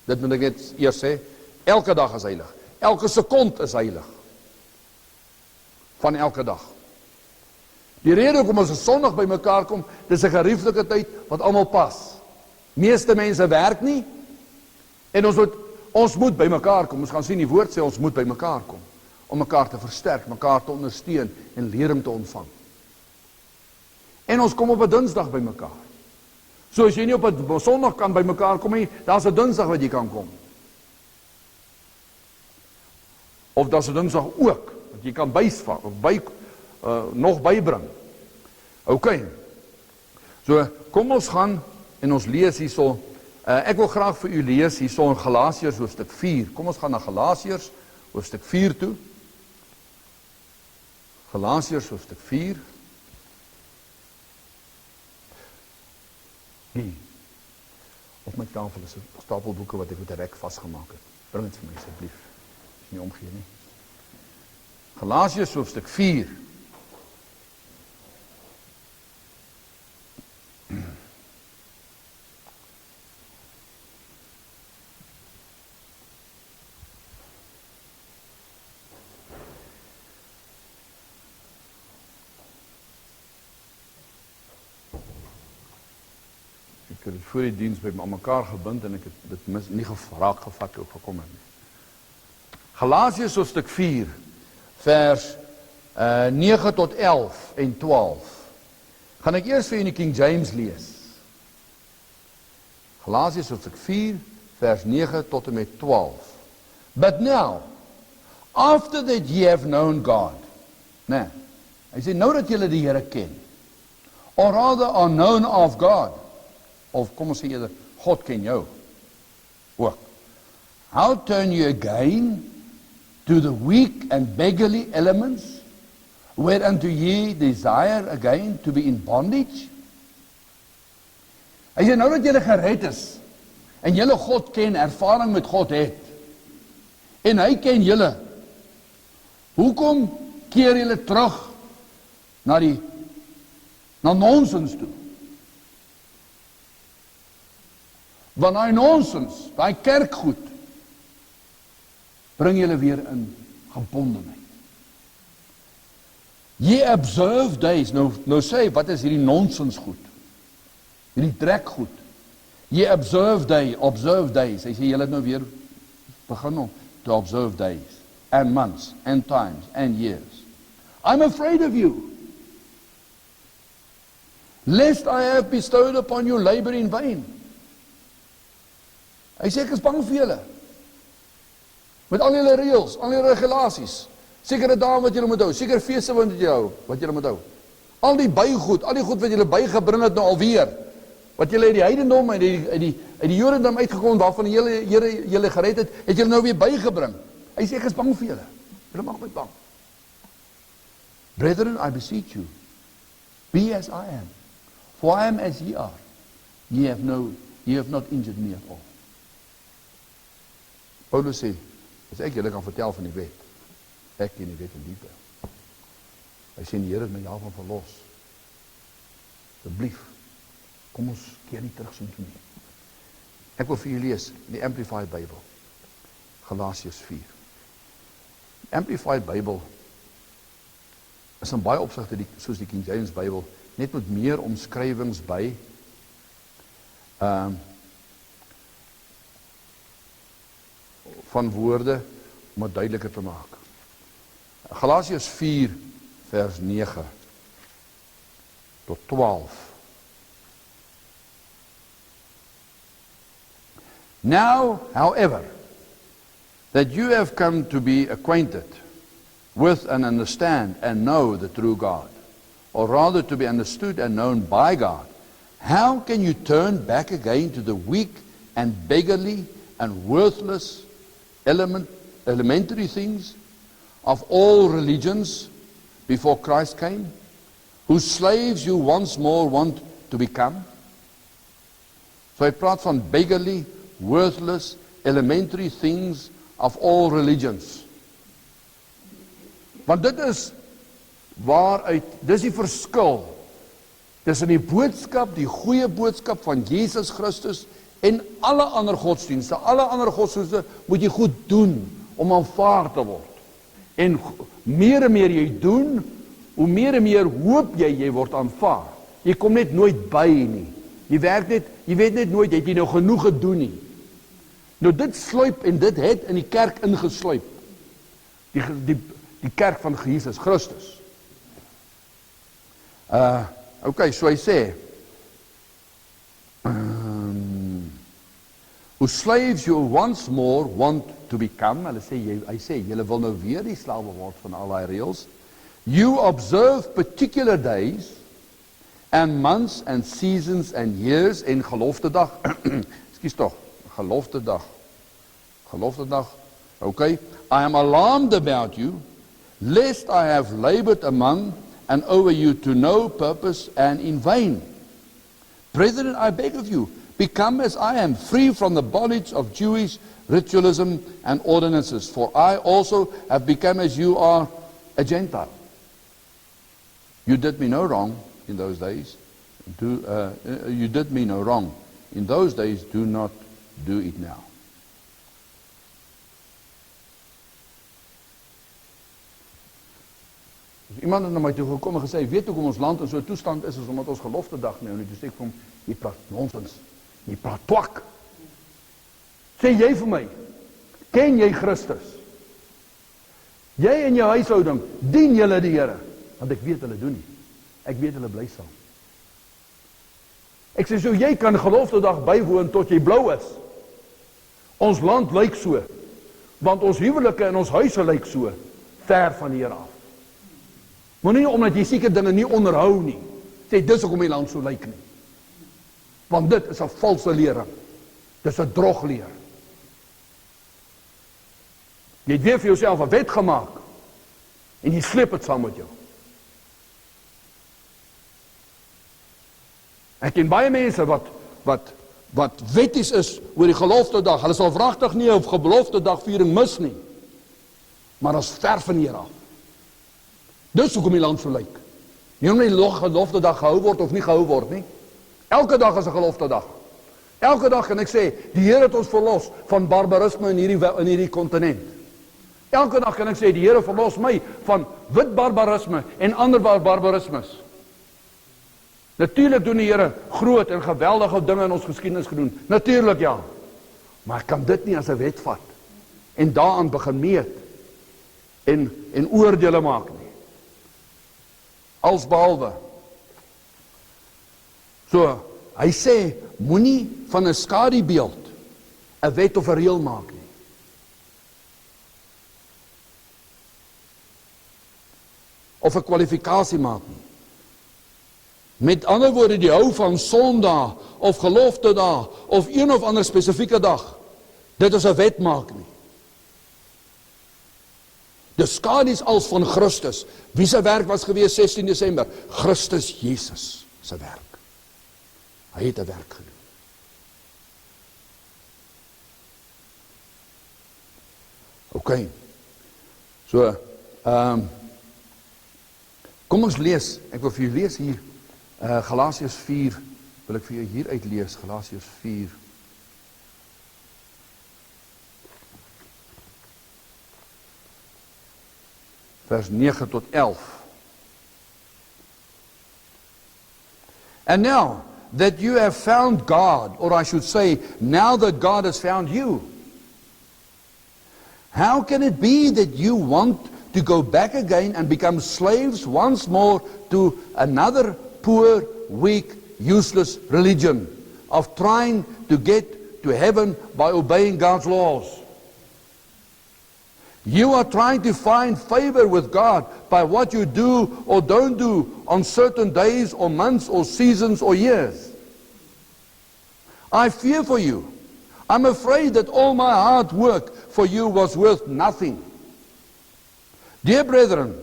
Dit moet ek net eers sê, elke dag is heilig. Elke sekond is heilig. Van elke dag. Die rede hoekom ons op Sondag by mekaar kom, dis 'n gerieflike tyd wat almal pas. Meeste mense werk nie, en ons moet by mekaar kom. Ons gaan sien die woord sê, ons moet by mekaar kom, om mekaar te versterk, mekaar te ondersteun, en lering te ontvang. En ons kom op 'n Dinsdag by mekaar. So as jy nie op 'n Sondag kan by mekaar kom nie, daar's 'n Dinsdag wat jy kan kom. Of daar's 'n Dinsdag ook, wat jy kan bysvat, of nog bybring. OK. So, kom ons gaan, en ons lees hierso, ek wil graag vir u lees hierso in Galasiërs hoofstuk 4. Kom ons gaan na Galasiërs hoofstuk 4 toe. Galasiërs hoofstuk 4. Op my tafel is 'n stapel boeke wat ek met 'n rek vasgemaak het. Bring dit vir my asseblief. As nie omgee nie. Galasiërs hoofstuk 4. Ek het dit voor die diens by mekaar gebind en ek het dit nie gevraag gevat hoe gekom het nie. Galasiërs hoofstuk 4 vers 9 tot 11 en 12. Gaan ek eers vir u in die King James lees. Galasiërs hoofstuk 4 vers 9 tot en met 12. But now, after that ye have known God. Nee, hy sê nou dat julle die Here ken. Or rather are known of God. Of kom ons sê eerder, God ken jou. Ook. How turn you again to the weak and beggarly elements, whereunto ye desire again to be in bondage? Hy sê nou dat julle gered is, en julle God ken, ervaring met God het, en hy ken julle, hoekom keer julle terug na nonsens toe? Want daai nonsens, daai kerkgoed, bring julle weer in gebondenheid. Ye observe days, nou sê, wat is hierdie nonsens goed? Hierdie trekgoed. Ye observe days, hy sê, julle het nou weer begin om to observe days, and months, and times, and years. I'm afraid of you, lest I have bestowed upon you labor in vain. Hy sê, ek is bang vir julle. Met al julle reëls, al julle regulasies, sekere dae wat julle moet hou, sekere feeste wat julle moet hou. Al die bygoed, al die goed wat julle bygebring het nou alweer, wat julle uit die heidendom en uit die Jodendom uitgekom, waarvan die Here julle gered het julle nou weer bygebring. Hy sê, ek is bang vir julle. Julle mag my bang. Brethren, I beseech you, be as I am, for I am as ye are. Ye have not injured me at all. Paulus sê, as ek julle kan vertel van die wet, ek ken die wet in diepte. Hy sê, die Here het my daarvan verlos. Asseblief, kom ons keer nie terug soms nie. Ek wil vir julle lees, die Amplified Bible, Galasiërs 4. Die Amplified Bible is in baie opsigte, soos die King James Bible, net met meer omskrywings by, van woorde, om het duideliker te maak. Galasiërs 4, vers 9 tot 12. Now, however, that you have come to be acquainted with and understand and know the true God, or rather to be understood and known by God, how can you turn back again to the weak and beggarly and worthless elementary things of all religions before Christ came, whose slaves you once more want to become? So hy praat van beggarly, worthless, elementary things of all religions. Want dit is waaruit, dis die verskil tussen die boodskap, die goeie boodskap van Jesus Christus en alle ander godsdienste. Alle ander godsdienste moet jy goed doen om aanvaar te word. En meer en meer jy doen, hoe meer en meer hoop jy word aanvaar. Jy kom net nooit by nie. Jy weet net nooit, het jy nou genoeg gedoen nie. Nou dit sluip en dit het in die kerk ingesluip. Die kerk van Jesus Christus. Okay, so hy sê, whose slaves you once more want to become, hy sê, julle wil nou weer die slawe word van al die reëls. You observe particular days and months and seasons and years en geloftedag. Ekskuus tog, geloftedag, okay. I am alarmed about you, lest I have labored among and over you to no purpose and in vain. Brethren, I beg of you, become as I am, free from the bondage of Jewish ritualism and ordinances, for I also have become as you are a Gentile. You did me no wrong in those days. You did me no wrong in those days. Do not do it now. Dus iemand het na my toe gekom en gesê, weet hoe kom ons land in so 'n toestand is, omdat ons geloftedag nou nie. Toe sê ek vir hom, jy praat nonsens, jy praat twak. Sê jy vir my, ken jy Christus? Jy en jou huishouding, dien julle die Here? Want ek weet hulle doen nie. Ek weet hulle bly saam. Ek sê so, jy kan geloftedag bywoon tot jy blou is. Ons land lyk so, want ons huwelike en ons huise lyk so, ver van die Here af. Maar nie omdat jy seker dinge nie onderhou nie, sê dis hoekom die land so lyk nie. Want dit is 'n valse lering. Dis 'n drogleer. Jy het weer vir jouself 'n wet gemaak en jy sleep dit saam met jou. Ek ken baie mense wat wetties is oor die geloftedag. Hulle sal wragtig nie 'n geloftedag viering mis nie. Maar as ver van hier af. Dis hoekom die land so lyk. Nie omdat die geloftedag gehou word of nie gehou word nie. Elke dag is 'n geloftedag. Elke dag kan ek sê, die Here het ons verlos van barbarisme in hierdie kontinent. Elke dag kan ek sê, die Here verlos my van wit barbarisme en ander barbarismes. Natuurlik doen die Here groot en geweldige dinge in ons geskiedenis gedoen. Natuurlik ja. Maar ek kan dit nie as 'n wet vat en daaraan begin meet en oordeele maak nie. Alsbehalwe. So, hy sê, moenie van 'n skadubeeld 'n wet of 'n reël maak nie. Of 'n kwalifikasie maak nie. Met ander woorde, die hou van Sondag of geloftedag of een of ander spesifieke dag. Dit is 'n wet maak nie. Die skadu is als van Christus. Wie se werk was gewees 16 Desember? Christus Jesus se werk. Hy het 'n werk gedoen. Okay. So, kom ons lees. Ek wil vir julle lees hier Galasiërs 4. Wil ek vir julle hier uitlees, Galasiërs 4. Vers 9 tot 11. And now that you have found God, or I should say, now that God has found you, how can it be that you want to go back again and become slaves once more to another poor, weak, useless religion of trying to get to heaven by obeying God's laws? You are trying to find favor with God by what you do or don't do on certain days or months or seasons or years. I fear for you. I'm afraid that all my hard work for you was worth nothing. Dear brethren,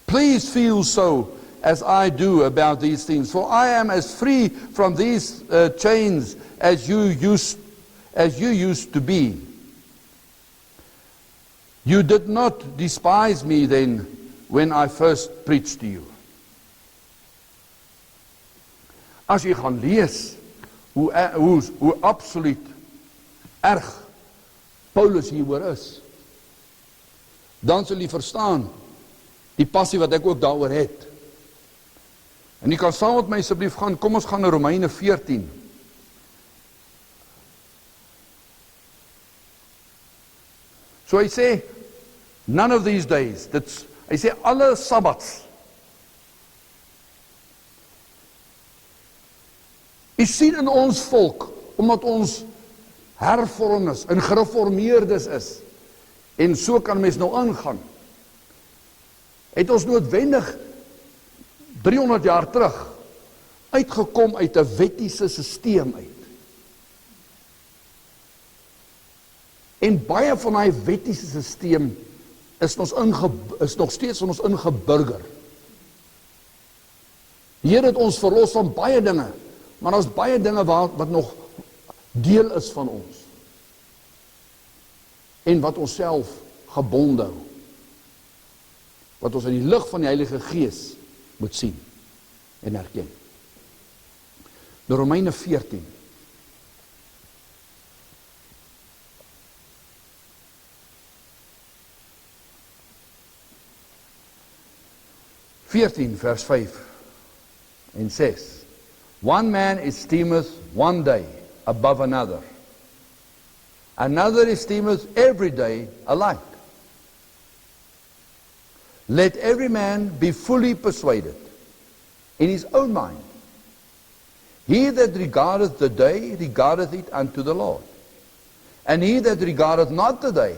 please feel so as I do about these things, for I am as free from these chains as you used to be. You did not despise me then, when I first preached to you. As jy gaan lees hoe absoluut erg Paulus hieroor is, dan sal jy verstaan die passie wat ek ook daaroor het. En jy kan saam met my asseblief gaan, kom ons gaan na Romeine 14. So hy sê, none of these days, hy sê alle sabbats, jy sien in ons volk, omdat ons hervormdes en gereformeerdes is, en so kan mens nou aangaan, het ons noodwendig 300 jaar terug uitgekom uit 'n wettiese stelsel uit. En baie van daai wettiese stelsel is nog steeds in ons ingeburger. Die Here het ons verlos van baie dinge, maar daar's baie dinge wat nog deel is van ons. En wat ons self gebonde hou. Wat ons in die lig van die Heilige Gees moet sien en herken. De Romeine 14. Vers 5 en 6. One man esteemeth one day above another. Another esteemeth every day alike. Let every man be fully persuaded in his own mind. He that regardeth the day, regardeth it unto the Lord. And he that regardeth not the day,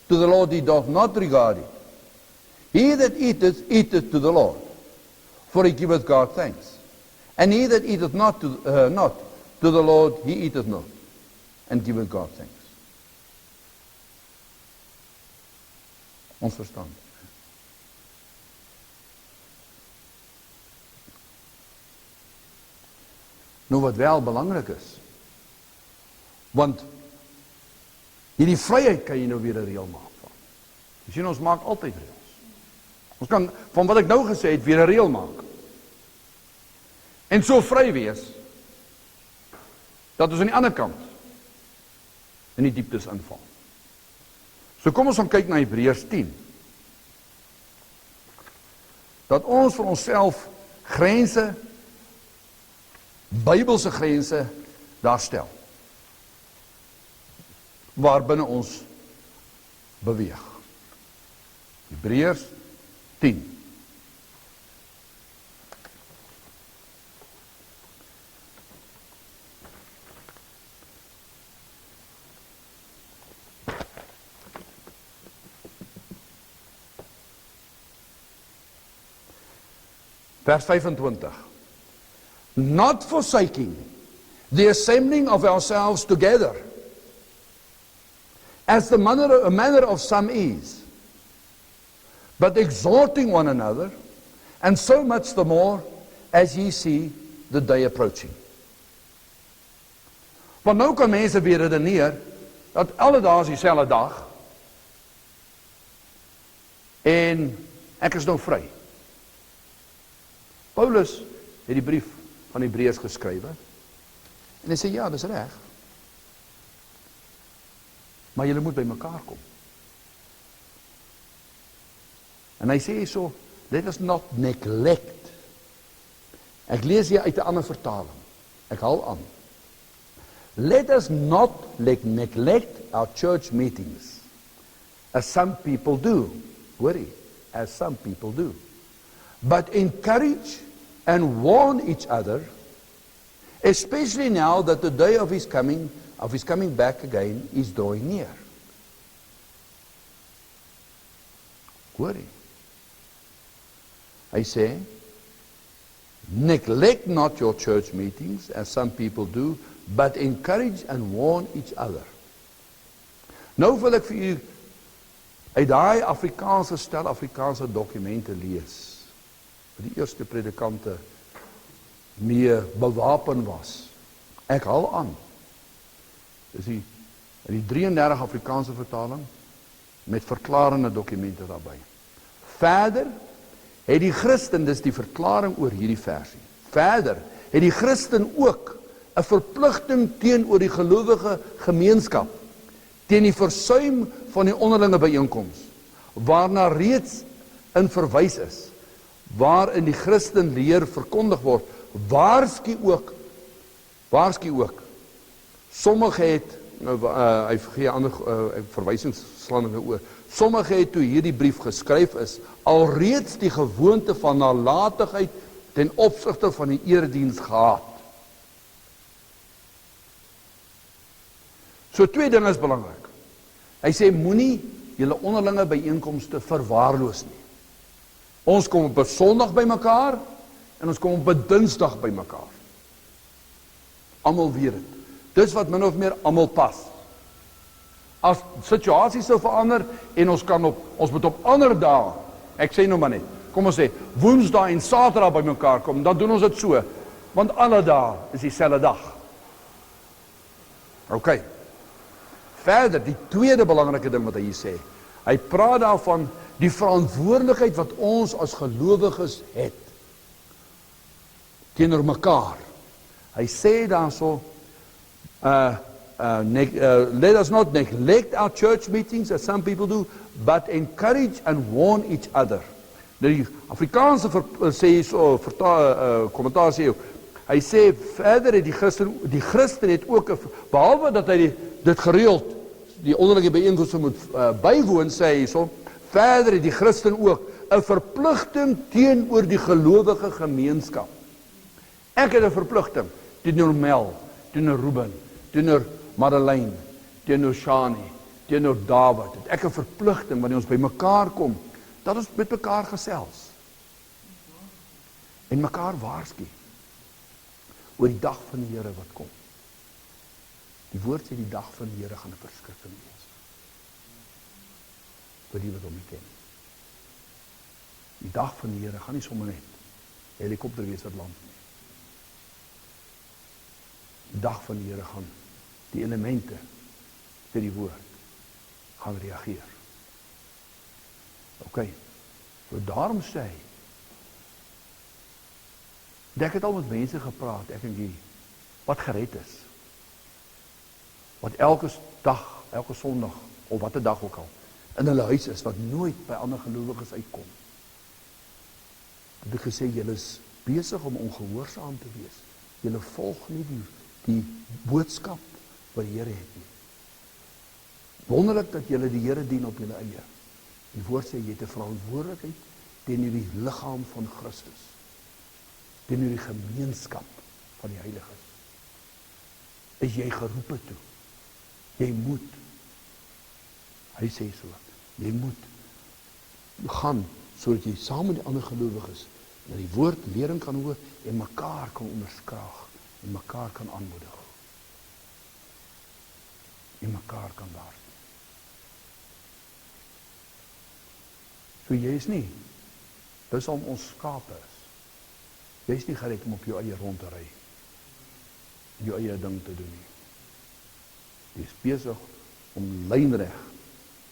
to the Lord he doth not regard it. He that eateth, eateth to the Lord, for he giveth God thanks. And he that eateth not to the Lord, he eateth not, and giveth God thanks. Ons verstaan. Nou wat wel belangrik is, want hierdie vryheid kan jy nou weer 'n reël maak van. Jy sien, ons maak altyd reëls. Ons kan, van wat ek nou gesê het, weer 'n reël maak. En so vry wees, dat ons aan die ander kant in die dieptes inval. So kom ons gaan kyk na Hebreërs 10. Dat ons vir onsself grense, Bybelse grense daar stel, waarbinne ons beweeg. Hebreërs 10. Vers 25. Not forsaking the assembling of ourselves together, as the manner of some is, but exhorting one another, and so much the more as ye see the day approaching. Want nou kan mense weer redeneer, dat alledaag is dieselfde dag, en ek is nou vry. Paulus het die brief van Hebreërs geskrywe, en hy sê, ja, dis reg, maar julle moet by mekaar kom. En hy sê so, let us not neglect. Ek lees hier uit 'n ander vertaling, ek haal aan. Let us not neglect our church meetings, as some people do. Hoorie, as some people do. But encourage and warn each other, especially now that the day of his coming back again is drawing near. Hoorie. Hy sê, neglect not your church meetings, as some people do, but encourage and warn each other. Nou wil ek vir u uit daai stel Afrikaanse dokumente lees, die eerste predikante mee bewapen was. Ek haal aan. Dis die 33 Afrikaanse vertaling met verklarende dokumente daarbij. Verder het die Christen, dis die verklaring oor hierdie versie. Verder het die Christen ook 'n verpligting teenoor die gelowige gemeenskap, teen die versuim van die onderlinge byeenkoms, waarna reeds in verwys is, waarin die Christen leer verkondig word, waarsku ook. Sommige het, hy gee ander verwysingslandinge oor, sommige het toe hierdie brief geskryf is, alreeds die gewoonte van nalatigheid ten opsigte van die erediens gehad. So 2 dinge is belangrik. Hy sê, moenie julle onderlinge byeenkomste verwaarloos nie. Ons kom op 'n Sondag by mekaar, en ons kom op 'n Dinsdag by mekaar. Almal weet dit. Dis wat min of meer almal pas. As situasies sou verander, en ons moet op ander dae, ek sê nou maar net, kom ons sê, Woensdae en Saterdag by mekaar kom, dan doen ons dit so, want alle dae is dieselfde dag. OK. Verder, die tweede belangrike ding wat hy hier sê, hy praat daarvan die verantwoordelikheid wat ons as gelowiges het teenoor mekaar. Hy sê daarso, let us not neglect our church meetings as some people do, but encourage and warn each other. Nou die Afrikaanse kommentaar sê, hy sê verder het die Christen het ook, behalwe dat hy dit gereeld, die onderlinge byeenkomste moet bywoon, sê hy so, verder het die Christen ook 'n verpligting teenoor die gelowige gemeenskap. Ek het 'n verpligting teenoor Mel, teenoor Ruben, teenoor Madeleine, teenoor Shani, teenoor David. Het ek 'n verpligting wanneer ons by mekaar kom, dat ons met mekaar gesels en mekaar waarsku oor die dag van die Here wat kom. Die woord sê die dag van die Here gaan 'n verskrikking wees vir die wat hom nie ken. Die dag van die Here gaan nie sommer net 'n helikopter wees wat land nie. Die dag van die Here gaan die elemente vir die woord gaan reageer. OK. So daarom sê hy, ek het al met mense gepraat, ek en jy, wat gered is. Wat elke dag, elke Sondag, of wat 'n dag ook al, in hulle huis is, wat nooit by ander gelowiges uitkom. Het ek gesê, julle is besig om ongehoorsaam te wees. Julle volg nie die boodskap wat die Here het nie. Wonderlik dat julle die Here dien op julle eie. Die woord sê, jy het 'n verantwoordelikheid teenoor die liggaam van Christus. Teenoor die gemeenskap van die heiliges. Is jy geroepe toe? Jy moet. Hy sê so, jy moet gaan, sodat jy saam met die ander gelowiges na die woord lering kan hoor, en mekaar kan onderskraag, en mekaar kan aanmoedig. En mekaar kan waarsku. So jy is nie, dis om ons skape is. Jy is nie gered om op jou eie rond te ry, en jou eie ding te doen nie. Jy is besig om lynreg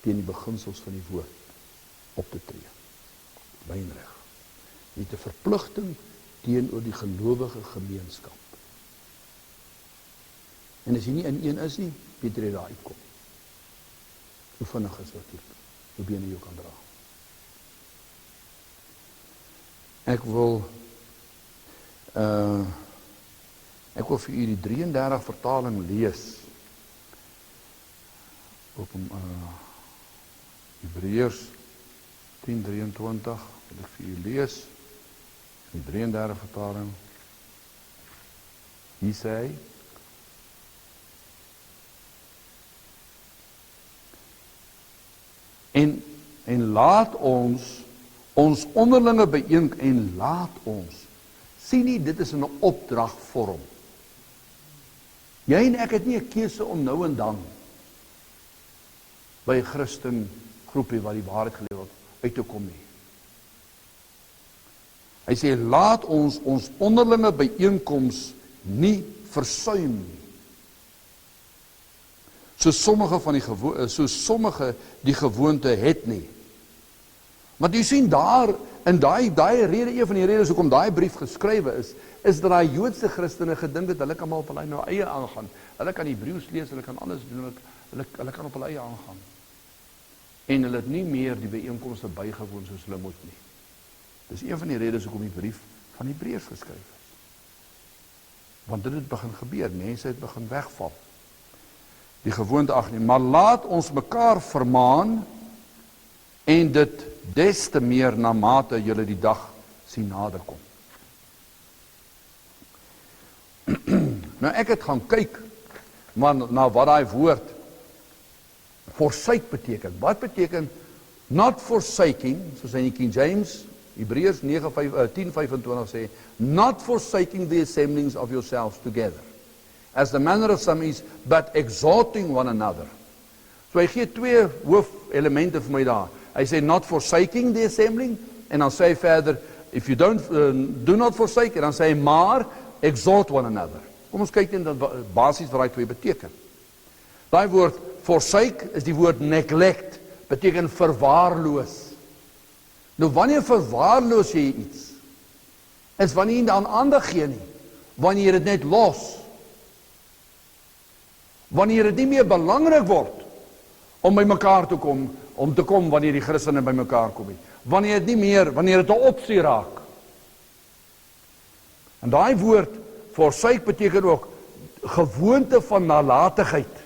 teen die beginsels van die woord op te tree. Lynreg. Jy het 'n verpligting teenoor die gelowige gemeenskap. En as jy nie in een is nie, weet jy daar uitkom. Hoe vinnig is wat jy, hoe bene jou kan dra. Ek wil vir u die 33 vertaling lees. Op Hebreërs 10:23 wil ek vir u lees. Die 33 vertaling. Hier sê hy: En laat ons onderlinge byeenkom, en laat ons, sien nie, dit is in 'n opdragvorm. Jy en ek het nie 'n keuse om nou en dan by 'n Christen groepie wat die waarheid geleef het, uit te kom nie. Hy sê, laat ons onderlinge byeenkoms nie versuim nie. So sommige die gewoonte het nie. Want jy sien daar, in daai rede, een van die redes hoekom daai brief geskrywe is dat daai Joodse Christene gedink het, hulle kan maar op hulle nou eie aangaan. Hulle kan Hebreëus lees, hulle kan alles doen, hulle kan op hulle eie aangaan. En hulle het nie meer die byeenkomste bygewoon soos hulle moet nie. Dis een van die redes hoekom die brief van Hebreërs geskryf is. Want dit het begin gebeur, mense het begin wegval. Die gewoonte agneem, maar laat ons mekaar vermaan en dit des te meer na mate julle die dag sien naderkom. Nou ek het gaan kyk na wat daai woord forsake beteken. Wat beteken not forsaking, soos in die King James, Hebreërs 10:25 sê, not forsaking the assemblings of yourselves together, as the manner of some is, but exhorting one another. So hy gee twee hoofelemente vir my daar. Hy sê not forsaking the assembling, en dan sê hy verder, if you do not forsake, en dan sê hy maar exhort one another. Kom ons kyk net basies wat daai twee beteken. Daai woord forsake is die woord neglect, beteken verwaarloos. Nou wanneer verwaarloos jy iets, is wanneer jy aan ander gee nie, wanneer jy dit net los, wanneer dit nie meer belangrik word om by mekaar te kom, wanneer die Christene by mekaar kom nie, wanneer dit 'n opsie raak. En daai woord forsake beteken ook gewoonte van nalatigheid.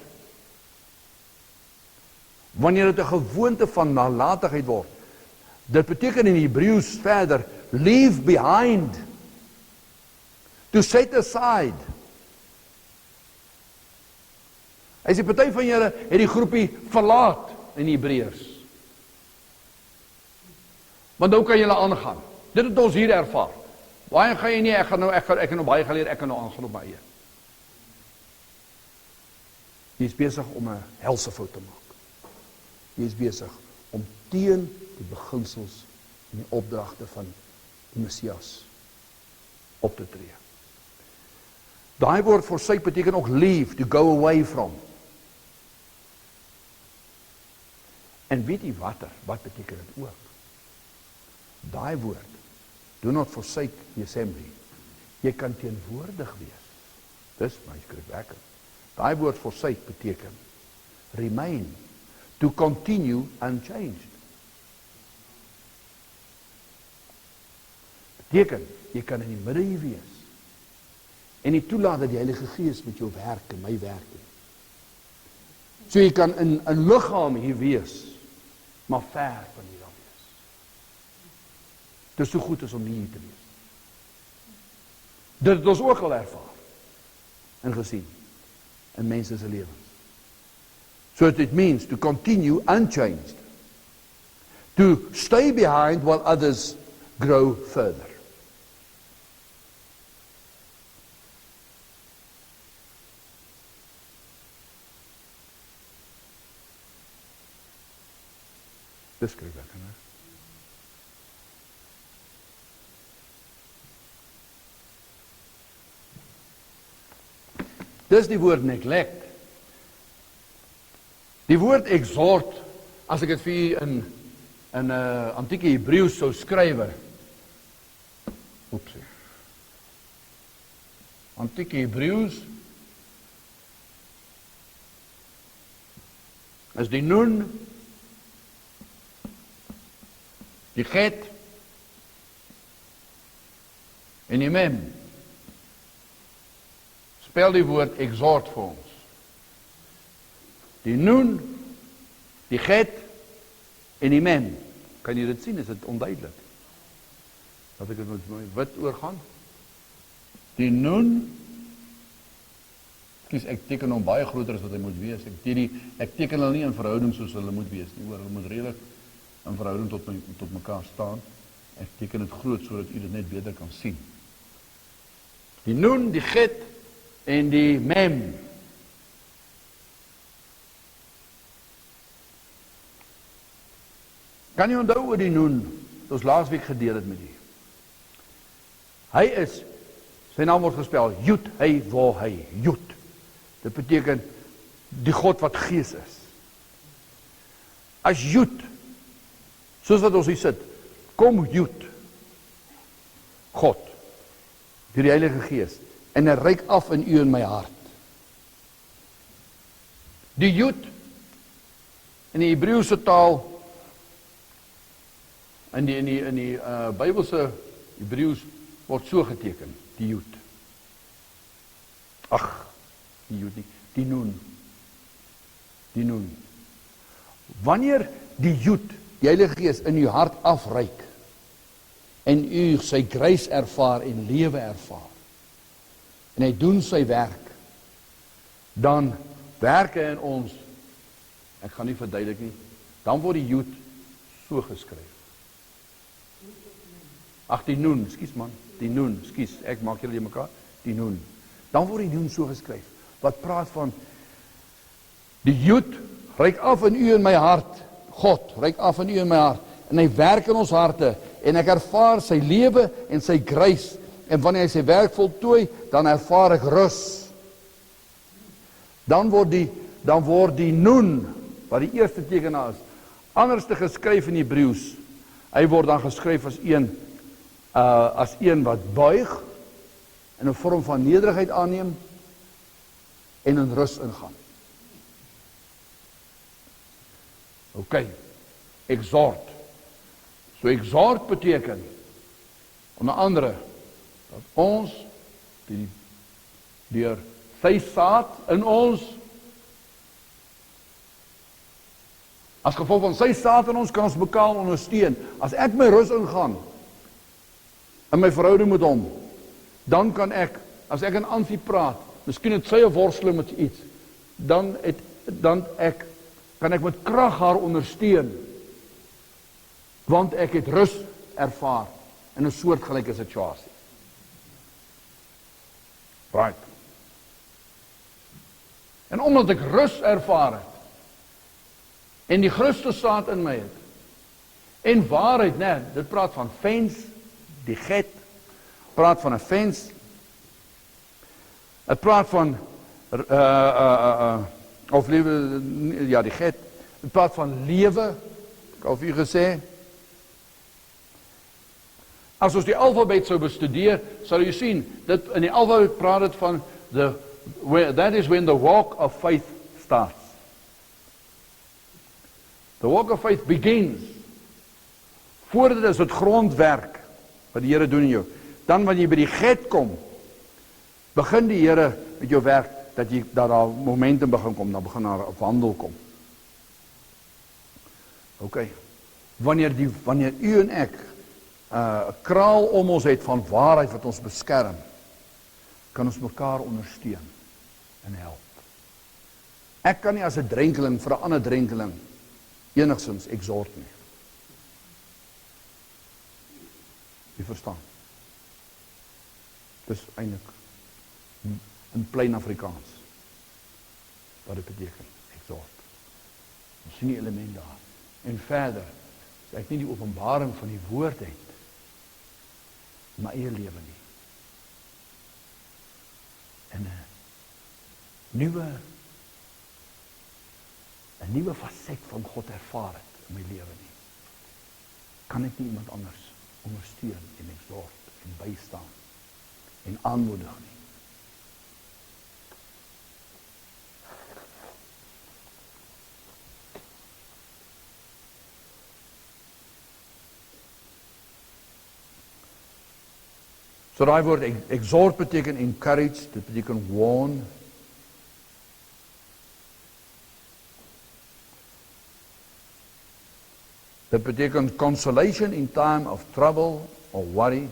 Wanneer dit 'n gewoonte van nalatigheid word. Dit beteken in Hebreëus verder, leave behind, to set aside. Hy sê, party van julle het die groepie verlaat in Hebreërs. Want nou kan julle aangaan. Dit het ons hier ervaar. Baie gaan jy nie, ek het nou baie geleer, ek kan nou aangaan op my eie. Jy is besig om 'n helse fout te maak. Jy is besig om teen die beginsels en die opdragte van die Messias op te tree. Daai woord forsake beteken ook leave, to go away from. En weet jy wat beteken dit ook? Daai woord, do not forsake the assembly. Jy kan teenwoordig wees. Dis my skrifwerk. Daai woord forsake beteken remain, to continue unchanged. Beteken, jy kan in die midde hier wees en nie toelaat dat die Heilige Gees met jou werk en my werk nie. So jy kan in 'n liggaam hier wees, maar ver van hier af wees. Dit is so goed as om nie hier te wees. Dit het ons ook al ervaar en gesien in mense se lewens. So it means to continue unchanged, to stay behind while others grow further. Dis skryf ek, né? Dis die woord neglect. Die woord exhort, as ek dit vir u in antieke Hebreëus sou skrywe. Oepsie. Antieke Hebreëus is die nun, die het en die mem. Spel die woord exhort vir ons. Die nun, die het en die mem. Kan jy dit sien? Is dit onduidelik? Dat ek het met my wit oorgaan. Die nun, ek teken hom baie groter as wat hy moet wees. Ek teken hulle nie in verhouding soos hulle moet wees nie. Hulle moet redelik in verhouding tot mekaar staan. Ek teken dit groot sodat u dit net beter kan sien. Die nun, die het en die mem. Kan jy onthou oor die nun? Het ons laasweek gedeel het met u. Hy is, sy naam word gespel, Jud, hy, waar hy, Jud. Dit beteken die God wat gees is. As Jud Soos wat ons hier sit, kom Jood, God, deur die Heilige Gees, en hy reik af in u en my hart. Die Jood, in die Hebreëse taal, in die Bybelse Hebreëus word so geteken, die Jood. Ag, die Jood nie, die Nun. Die Nun. Wanneer die Jood, die Heilige Gees, in u hart afreik, en u sy grace ervaar en lewe ervaar, en hy doen sy werk, dan werk hy in ons, ek gaan nie verduidelik nie, dan word die Jood so geskryf. Ag, die Nun, skus man, die Nun, skus, ek maak julle die mekaar, die Nun. Dan word die Nun so geskryf, wat praat van, die Jood reik af in u en my hart, God reik af in u en my hart, en hy werk in ons harte, en ek ervaar sy lewe en sy grace, en wanneer hy sy werk voltooi, dan ervaar ek rus. Dan word die Nun, wat die eerste teken is, anders te geskryf in Hebreëus. Hy word dan geskryf as een wat buig, in 'n vorm van nederigheid aanneem, en in rus ingaan. Ok, exhort. So exhort beteken, onder andere, dat ons, deur sy saad in ons, as gevolg van sy saad in ons, kan ons mekaar ondersteun. As ek my rus ingaan, in my verhouding met hom, dan kan ek, as ek in Ansie praat, miskien het sy 'n worsteling met iets, dan kan ek met krag haar ondersteun, want ek het rus ervaar in 'n soortgelyke situasie. Right. En omdat ek rus ervaar het, en die Christus saad in my het, en waarheid, dit praat van fens, die get, praat van 'n fens, het praat van, of lewe, ja, die get, het praat van lewe, ek al vir u gesê, as ons die alfabet sou bestudeer, sal jy sien, dat in die alfabet praat het van, that is when the walk of faith starts. The walk of faith begins. Voordat is het grondwerk, wat die Here doen in jou. Dan wanneer jy by die get kom, begin die Here met jou werk, dat daar momentum begin kom, dan begin daar 'n wandel kom. Ok, wanneer u en ek 'n kraal om ons het van waarheid wat ons beskerm, kan ons mekaar ondersteun en help. Ek kan nie as 'n drenkeling vir 'n ander drenkeling enigstens exhort nie. Jy verstaan. Dis eintlik in plain Afrikaans wat dit beteken, exhort. Ons sien die element daar. En verder, as ek nie die openbaring van die woord het, in my eie lewe nie. En 'n nuwe faset van God ervaar het in my lewe nie. Kan ek nie iemand anders ondersteun en exhort en bystaan en aanmoedig nie. So daai woord exhort beteken encourage, dit beteken warn. Dit beteken consolation in time of trouble or worry.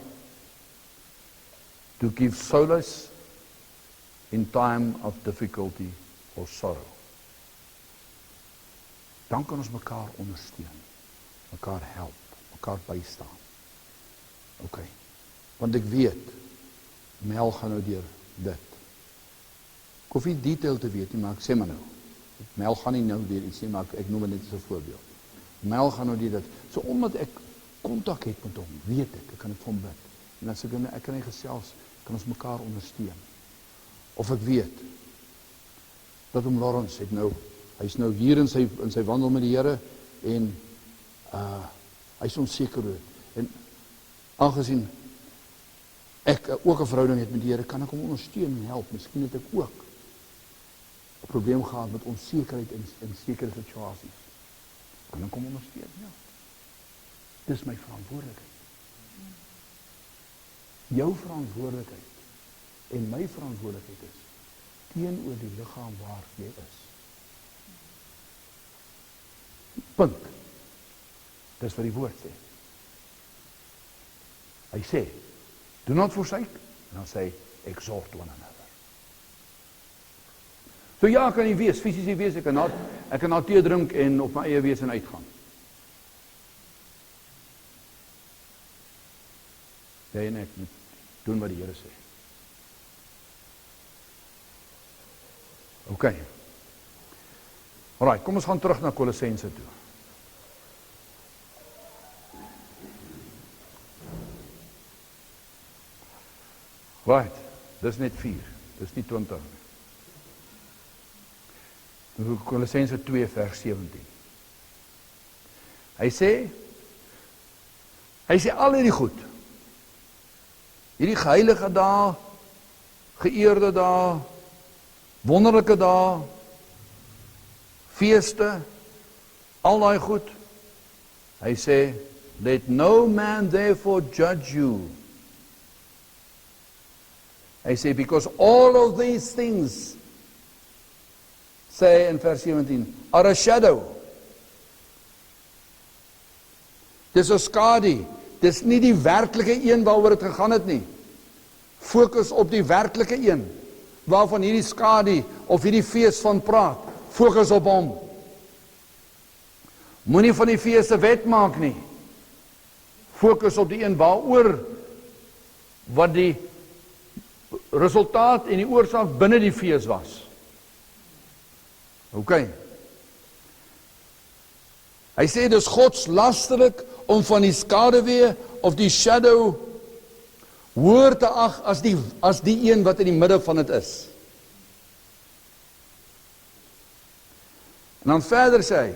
To give solace in time of difficulty or sorrow. Dan kan ons mekaar ondersteun, mekaar help, mekaar bystaan. Okay. Want ek weet, Mel gaan nou deur dit. Ek hoef nie detail te weet nie, maar ek sê maar nou. Mel gaan nie nou deur iets nie, maar ek noem dit net as 'n voorbeeld. Mel gaan nou deur dit. So omdat ek kontak het met hom, weet ek kan dit vir hom bid. En as ek kan nie gesels, kan ons mekaar ondersteun. Of ek weet, dat hom Lawrence het nou, hy's nou hier in sy wandel met die Here, en Hy is onseker oor dit. En aangesien ek ook 'n verhouding het met die Here, kan ek hom ondersteun en help. Miskien het ek ook 'n probleem gehad met onsekerheid in sekere situasies. Kan ek hom ondersteun? Ja. Dis my verantwoordelikheid. Jou verantwoordelikheid en my verantwoordelikheid is teenoor die liggaam waar jy is. Punt. Dis wat die woord sê. Hy sê, do not forsake, en dan sê, exhort one another. So ja, kan nie wees, fisies nie wees, ek kan na tee drink en op my eie wees en uitgaan. Jy en ek moet doen wat die Here sê. Ok. Alright, kom ons gaan terug na Kolossense toe. Right, dis net 4, dis nie 20 nie. Kolossense 2 vers 17. Hy sê al hierdie goed, hierdie geheilige dae, geëerde dae, wonderlike dae, feeste, al daai goed. Hy sê, let no man therefore judge you. Hy sê, because all of these things, sê in vers 17, are a shadow. Dis 'n skadu. Dis nie die werklike een waaroor dit gegaan het nie. Fokus op die werklike een, waarvan hierdie skadu of hierdie fees van praat. Fokus op hom. Moenie van die fees 'n wet maak nie. Fokus op die een waaroor wat die resultaat en die oorsaak binne die fees was. Ok. Hy sê dis godslasterlik om van die skaduwee of die shadow hoër te ag as die een wat in die midde van dit is. En dan verder sê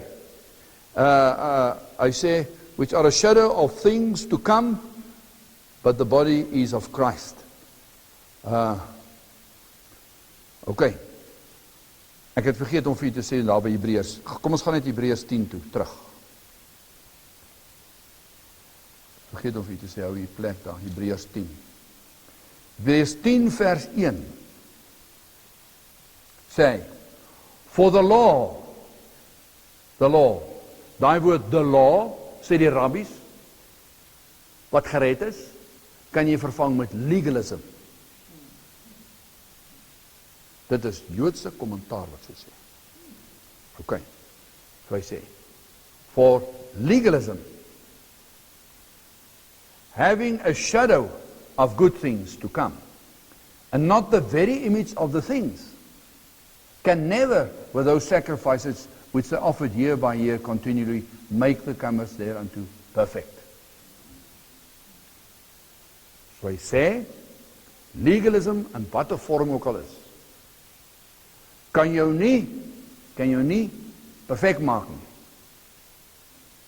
hy sê, which are a shadow of things to come, but the body is of Christ. Ok. Ek het vergeet om vir u te sê daar by Hebreërs. Kom ons gaan net Hebreërs 10 toe, terug. Vergeet om vir u te sê, hou die plek daar, Hebreërs 10. Hebreërs 10 vers 1 sê, for the law, daai woord the law, sê die rabbies, wat gered is, kan jy vervang met legalism. Dit is Joodse kommentaar wat so sê. Ok, so hy sê, for legalism, having a shadow of good things to come, and not the very image of the things, can never, with those sacrifices which they offered year by year continually, make the comers thereunto perfect. So hy sê, legalism, in watter vorm ook al is, kan jou nie perfect maak nie.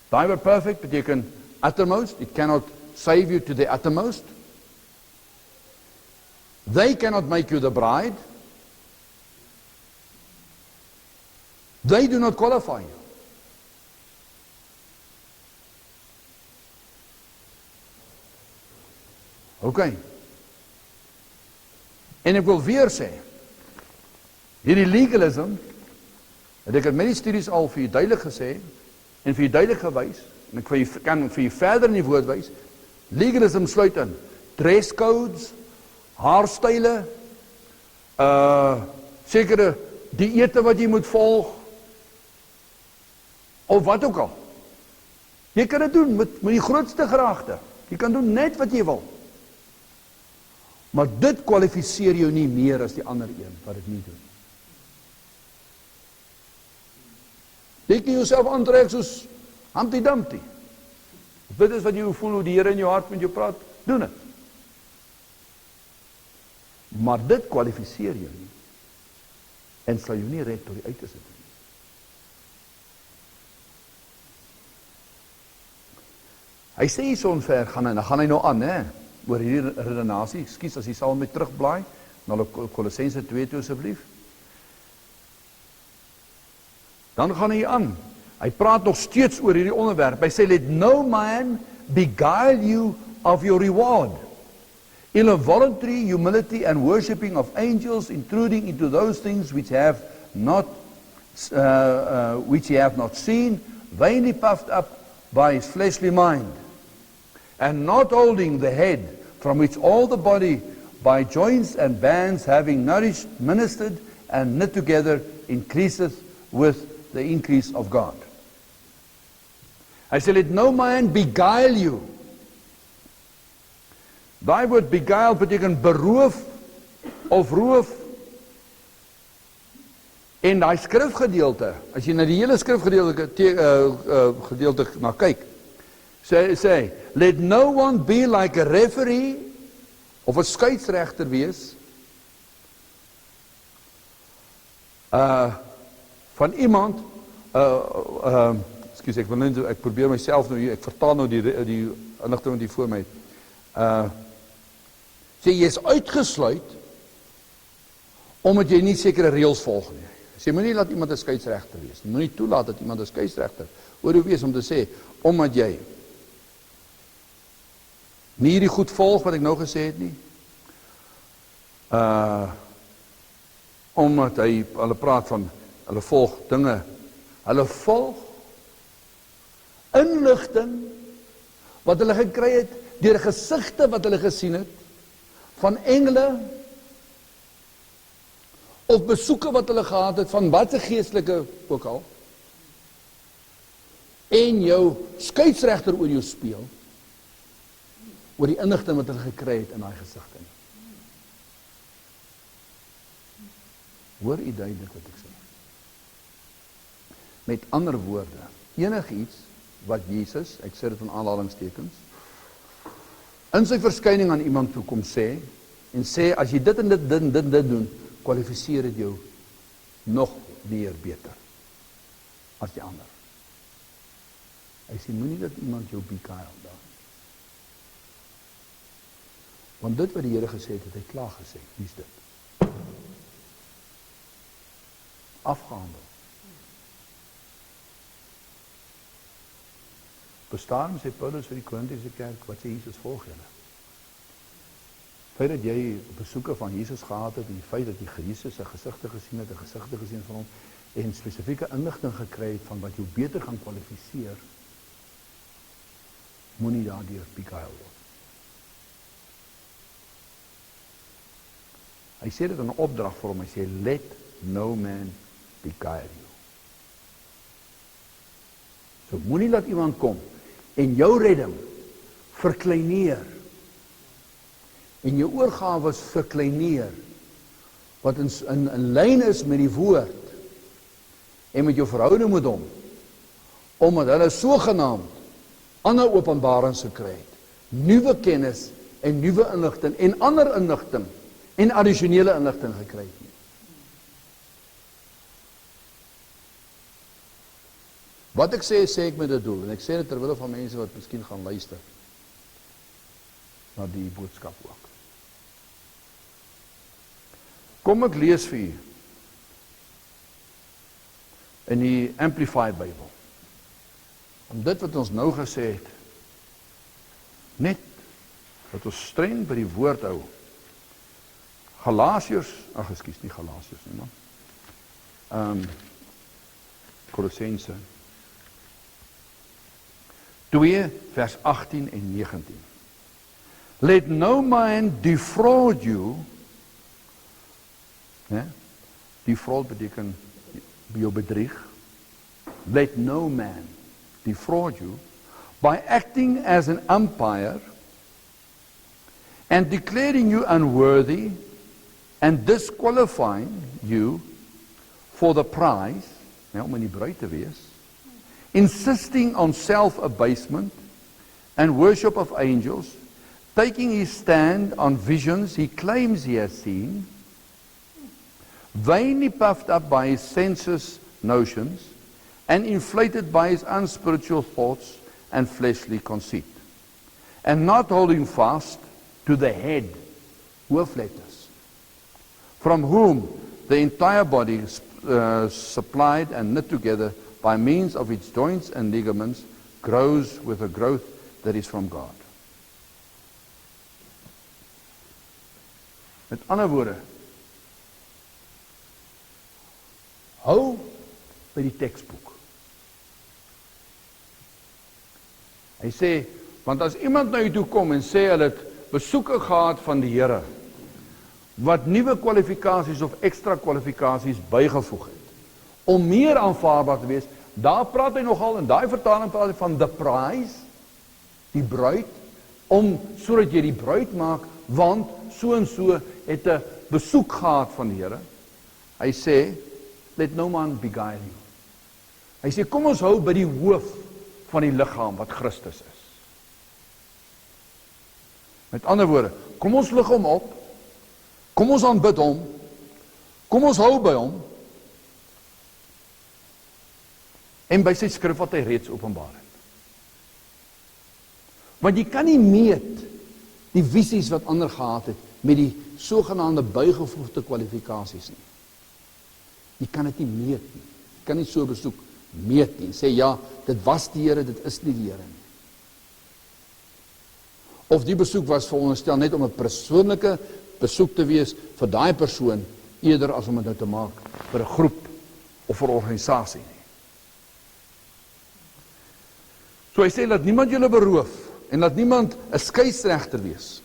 Daai word perfect beteken uttermost. It cannot save you to the uttermost. They cannot make you the bride. They do not qualify you. Ok. En ek wil weer sê, hierdie legalism, het ek het met die studies al vir jy duidelik gesê, en vir jy duidelik gewys, en ek kan vir jy verder in die woord wys, legalism sluit in dresscodes, haarstyle, sekere dieete wat jy moet volg, of wat ook al. Jy kan dit doen met die grootste graagte. Jy kan doen net wat jy wil. Maar dit kwalifiseer jou nie meer as die ander een wat dit nie doen. Jy kan jouself aantrek soos Humpty Dumpty. Dit is wat jy voel, hoe die Here in jou hart met jou praat, doen dit. Maar dit kwalifiseer jou nie. En sal jou nie red tot die uiterste toe. Hy sê hier so onver, dan gaan hy nou aan, oor hierdie redenasie. Ekskuus as jy sal met terugblaai, na Kolossense 2 toe asseblief. Dan gaan hy aan. Hy praat nog steeds oor hierdie onderwerp. Hy sê, let no man beguile you of your reward. In a voluntary humility and worshipping of angels, intruding into those things which ye have not seen, vainly puffed up by his fleshly mind, and not holding the head, from which all the body by joints and bands having nourished, ministered, and knit together, increaseth with the increase of God. Hy sê, let no man beguile you. Daai woord beguile beteken beroof of roof. En daai skrifgedeelte, as jy na die hele skrifgedeelte na kyk, sê, let no one be like a referee of 'n skeieregter wees van iemand, ekskuus, ek probeer myself nou hier, ek vertaal nou die inligting wat hier voor my het. Sê, jy is uitgesluit omdat jy nie sekere reëls volg nie. Sê, moenie laat iemand 'n skeieregter wees. Moenie toelaat dat iemand 'n skeieregter oor jou wees om te sê, omdat jy nie hierdie goed volg wat ek nou gesê het nie. Omdat hulle praat van, hulle volg dinge, hulle volg inligting wat hulle gekry het deur gesigte wat hulle gesien het van engele of besoeke wat hulle gehad het van watter geestelike ook al, en jou skeieregter oor jou speel oor die inligting wat hulle gekry het in daai gesigte. Hoor u duidelik wat ek sê? Met ander woorde, enigiets wat Jesus, ek sê dit in aanhalingstekens, in sy verskyning aan iemand toe kom sê, en sê, as jy dit en dit doen, kwalifiseer dit jou nog meer beter as die ander. Hy sê, moenie dat iemand jou beguile daar. Want dit wat die Here gesê het, het hy klaar gesê. Wie is dit? Afgehandel. Bestaan sê Paulus vir die Korintiese kerk, wat sê Jesus volg julle? Feit dat jy besoeke van Jesus gehad het, en die feit dat jy Jesus se gesigte gesien het, 'n gesigte gesien van hom, en spesifieke inligting gekry het van wat jou beter gaan kwalifiseer, moenie daardeur beguile word. Hy sê dit in 'n opdrag vir hom, hy sê, let no man beguile you. So moenie laat iemand kom en jou redding verkleineer en jou oorgawes verkleineer wat in lyn is met die woord en met jou verhouding met hom, omdat hulle sogenaamd ander openbarings gekry het, nuwe kennis en nuwe inligting en ander inligting en addisionele inligting gekry het nie. Wat ek sê ek met dit doel, en ek sê dit terwille van mense wat miskien gaan luister na die boodskap ook. Kom ek lees vir u in die Amplified Bible, om dit wat ons nou gesê het, net dat ons streng by die woord hou. Galasiërs, nie Galasiërs nie, man. Kolossense 2 vers 18 en 19. Let no man defraud you. Defraud beteken jou bedrieg. Let no man defraud you by acting as an umpire and declaring you unworthy and disqualifying you for the prize, om in die bruid te wees, insisting on self-abasement and worship of angels, taking his stand on visions he claims he has seen, vainly puffed up by his sensuous notions and inflated by his unspiritual thoughts and fleshly conceit. and not holding fast to the head, hoofletters, from whom the entire body is supplied and knit together by means of its joints and ligaments, grows with a growth that is from God. Met ander woorde, hou by die teksboek. Hy sê, want as iemand na u toe kom en sê hulle het besoeke gehad van die Here, wat nuwe kwalifikasies of ekstra kwalifikasies bygevoeg het, om meer aanvaarbaar te wees, daar praat hy nogal, in daai vertaling praat hy van the prize, die bruid, om sodat jy die bruid maak, want so en so het 'n besoek gehad van die Here. Hy sê, let no man beguile you. Hy sê, kom ons hou by die hoof van die liggaam wat Christus is. Met ander woorde, kom ons lig hom op, kom ons aanbid hom, kom ons hou by hom, en by sy skrif wat hy reeds openbaar het. Want jy kan nie meet die visies wat ander gehad het met die sogenaamde bygevoegde kwalifikasies nie. Jy kan dit nie meet nie. Jy kan nie so besoek meet nie. Sê ja, dit was die Here, dit is nie die Here nie. Of die besoek was veronderstel net om 'n persoonlike besoek te wees vir daai persoon, eerder as om dit nou te maak vir 'n groep of vir 'n organisasie nie. So hy sê, laat niemand julle beroof en laat niemand 'n skeieregter wees.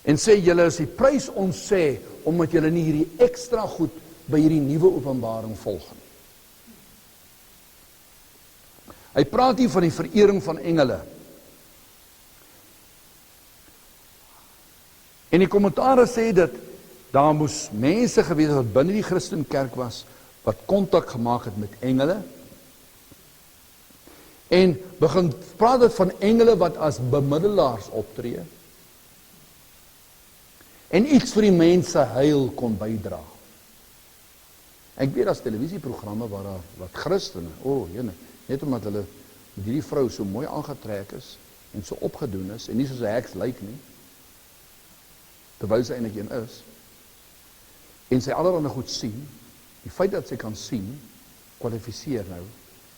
En sê julle is die prys ons sê, omdat julle nie hierdie ekstra goed by hierdie nuwe openbaring volg nie. Hy praat hier van die verering van engele. En die kommentare sê dat daar moes mense gewees het wat binne die Christenkerk was, wat kontak gemaak het met engele, en begin praat het van engele wat as bemiddelaars optree, en iets vir die mense heil kon bydra. Ek weet as televisieprogramme waar daar wat Christene, net omdat hulle met hierdie vrou so mooi aangetrek is, en so opgedoen is, en nie soos 'n heks lyk nie, terwyl sy eintlik een is, en sy allerhande goed sien, die feit dat sy kan sien, kwalifiseer nou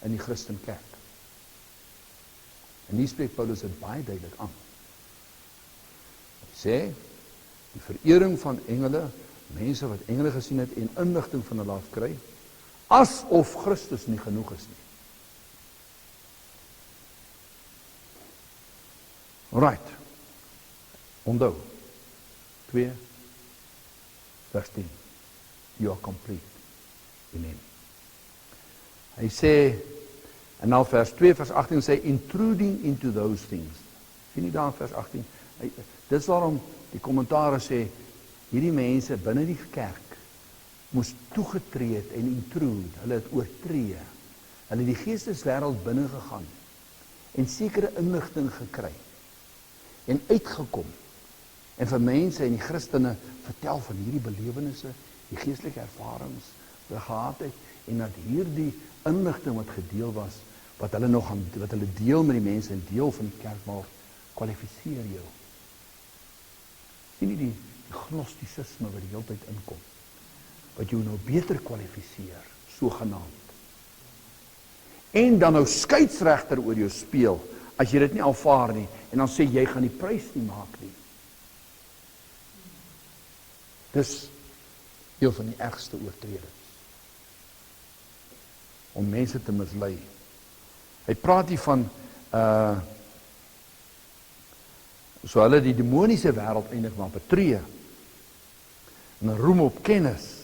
in die Christenkerk. En hier spreek Paulus dit baie duidelik aan. Hy sê, die verering van engele, mense wat engele gesien het en inligting van hulle af kry, asof Christus nie genoeg is nie. Right. Onthou. 2 vers 10. You are complete in him. Hy sê, en nou vers 2 vers 18 sê, intruding into those things. Sien nie daar vers 18? Dit is waarom die kommentare sê, hierdie mense binne die kerk moes toegetree het en intrude, hulle het oortree, hulle het die geesteswêreld binne gegaan en sekere inligting gekry en uitgekom en vir mense en die Christene vertel van hierdie belewennisse, die geestelike ervarings wat gehad het, en dat hierdie inligting wat gedeel was, wat hulle deel met die mense en deel van die kerk maak, kwalifiseer jou. Sien nie die gnostisisme wat die hele tyd inkom, wat jou nou beter kwalifiseer, sogenaamd. En dan nou skeidsregter oor jou speel, as jy dit nie aanvaar nie, en dan sê jy gaan die prys nie maak nie. Dis een van die ergste oortredings. Om mense te mislei. Hy praat hier van so hulle die demoniese wêreld eindig maar betree en 'n roem op kennis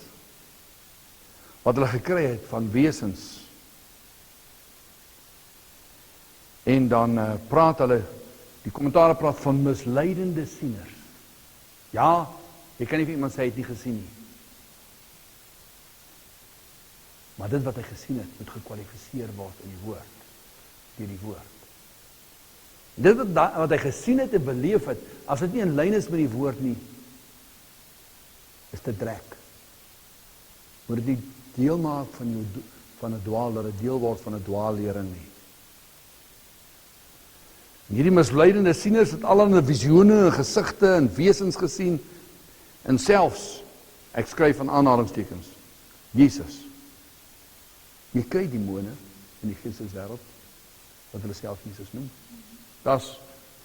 wat hulle gekry het van wesens. En dan praat hulle, die kommentare praat van misleidende sieners. Ja, jy kan nie vir iemand sê hy het nie gesien nie. Maar dit wat hy gesien het, moet gekwalifiseer word in die woord, deur die woord. Dit wat hy gesien het en beleef het, as dit nie in lyn is met die woord nie, is dit drek. Moet dit nie deel maak van 'n dwaal, dat dit deel word van 'n dwaallering nie. Hierdie misleidende sieners het allerlei visioene en gesigte en wesens gesien, en selfs, ek skryf van aanhalingstekens, Jesus. Jy kry demone in die geesteswêreld, wat hulle self Jesus noem. Daar's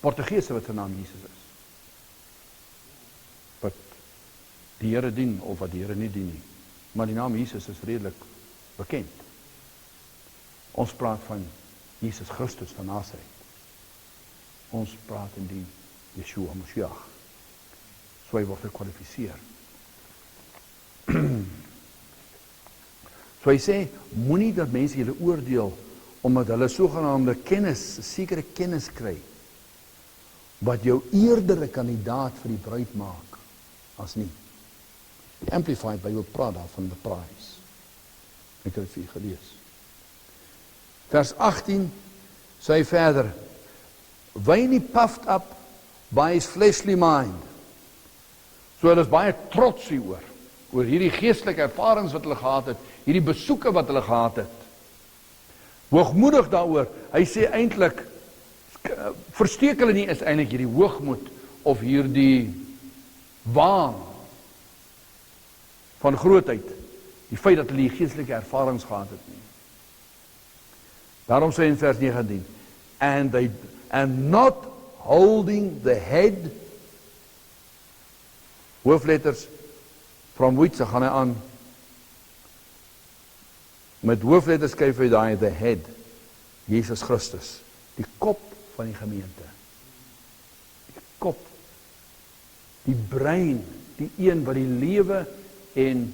Portugese wat sy naam Jesus is. Wat die Here dien, of wat die Here nie dien nie. Maar die naam Jesus is redelik bekend. Ons praat van Jesus Christus van Nazareth. Ons praat in die Yeshua Mashiach. So hy word gekwalifiseer. So hy sê, moenie dat mense julle oordeel, omdat hulle sogenaamde kennis, sekere kennis kry, wat jou eerdere kandidaat vir die bruid maak, as nie. Die Amplified Bible praat daar van the prize. Ek het dit vir u gelees. Vers 18, sê hy verder, Wynnie puffed up by his fleshly mind. So hulle is baie trots hieroor, oor hierdie geestelike ervarings wat hulle gehad het, hierdie besoeke wat hulle gehad het. Hoogmoedig daaroor, hy sê eintlik, versteek hulle nie is eintlik hierdie hoogmoed, of hierdie waan van grootheid, die feit dat hulle die geestelike ervarings gehad het nie. Daarom sê in vers 19, and not holding the head, hoofletters, from which, gaan hy aan, met hoofletters skryf hy daai, the head, Jesus Christus, die kop van die gemeente, die kop, die brein, die een wat die lewe en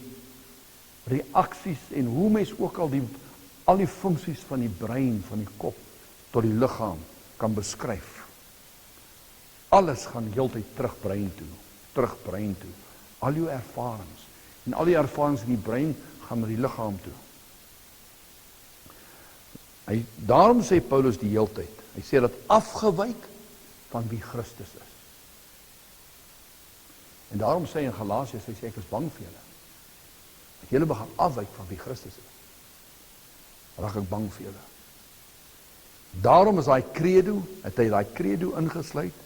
reaksies en hoe mens ook al die funksies van die brein, van die kop, tot die liggaam kan beskryf. Alles gaan heeltyd terug brein toe. Al jou ervarings, en al die ervarings in die brein gaan na die liggaam toe. Daarom sê Paulus die heeltyd, hy sê dat afgewyk van wie Christus is. En daarom sê hy in Galasiërs, hy sê ek is bang vir julle. Dat julle begin afwyk van wie Christus is. Raak ek bang vir julle. Daarom is het hy daai credo ingesluit.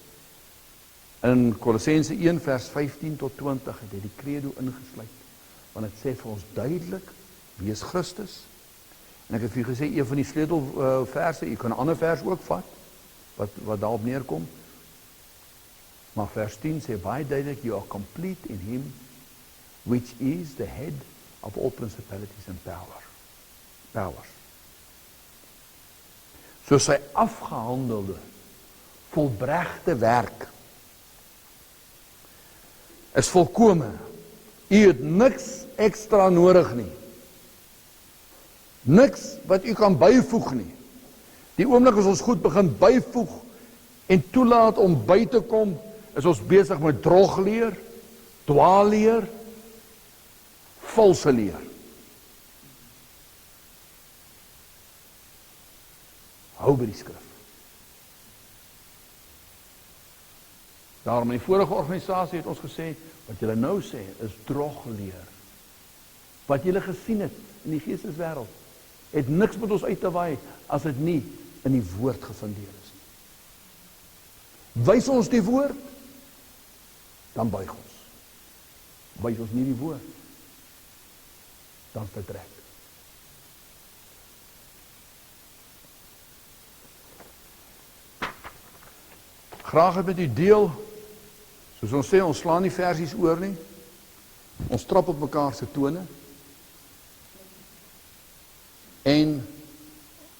In Kolossense 1 vers 15 tot 20 het hy die credo ingesluit. Want het sê vir ons duidelik, wie is Christus? En ek het vir u gesê, een van die sleutelverse, u kan 'n ander vers ook vat, wat daarop neerkom. Maar vers 10 sê baie duidelik, you are complete in him, which is the head of all principalities and powers. So sy afgehandelde, volbregte werk is volkome. U het niks ekstra nodig nie. Niks wat u kan byvoeg nie. Die oomblik as ons goed begin byvoeg en toelaat om by te kom, is ons besig met drogleer, dwaalleer, valse leer. Hou by die skrif. Daarom in die vorige organisasie het ons gesê, wat julle nou sê, is drogleer. Wat julle gesien het in die geesteswêreld, het niks met ons uit te waai, as dit nie in die woord gefundeer is nie. Wys ons die woord, dan buig ons. Wys ons nie die woord, dan vertrek. Graag het met u deel, soos ons sê, ons slaan nie versies oor nie, ons trap op mekaar se tone, en,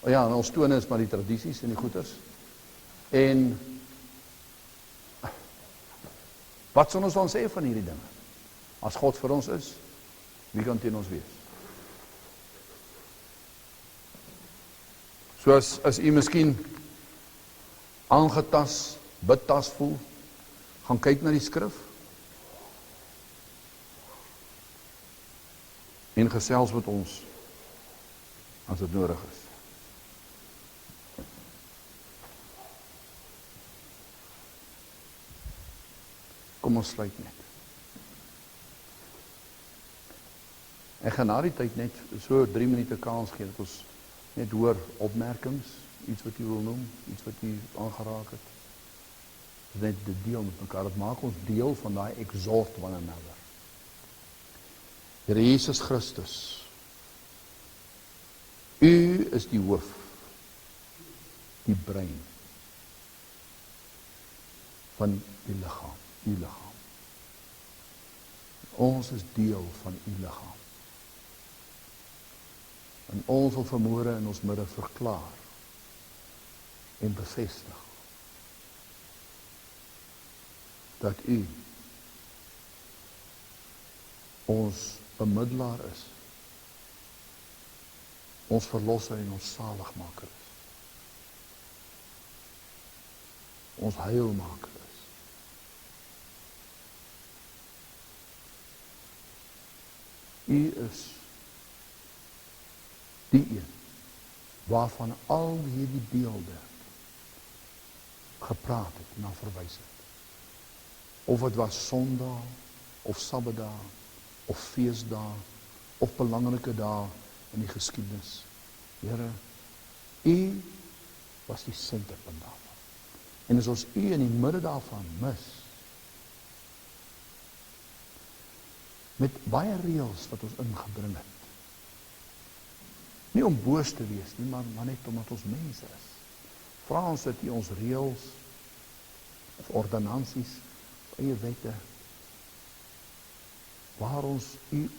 ja, ons tone is maar die tradisies en die goeders, en, wat sal ons dan sê van hierdie dinge? As God vir ons is, wie kan teen ons wees? So as u miskien aangetas, betas voel, gaan kyk na die skrif, en gesels met ons, as dit nodig is. Kom ons sluit net. Ek gaan na die tyd net so 3 minute kans gee, dat ons net hoor opmerkings, iets wat u wil noem, iets wat u aangeraak het. Net die deel met mekaar, dit maak ons deel van daai exhort one another. Here Jesus Christus, u is die hoof, die brein van die liggaam, u liggaam. Ons is deel van u liggaam. En ons wil vanmôre in ons midde verklaar en bevestig dat u ons bemiddelaar is, ons verlosser en ons saligmaker is, ons heilmaker is. U is die een waarvan al hierdie beelde gepraat het en na verwys het. Of het was Sondag, of Sabbatdag, of feesdae, of belangrike dae in die geskiedenis. Here, u was die senterpunt daarvan. En as ons u in die midde daarvan mis, met baie reëls wat ons ingebring het, nie om boos te wees nie, maar net omdat ons mense is. Vra ons dat u ons reëls, of ordonnansies, eie wette, waar ons u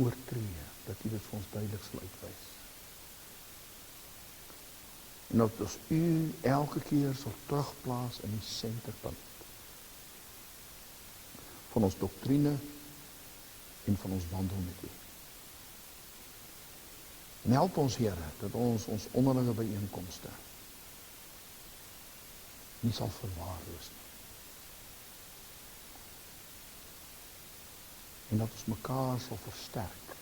oortree, dat u dit vir ons duidelik sal uitwys. En dat ons u elke keer sal terugplaas in die senterpunt van ons doktrine en van ons wandel met u. En help ons, Here, dat ons onderlinge byeenkomste nie sal verwaarloos nie. En dat ons mekaar sal versterk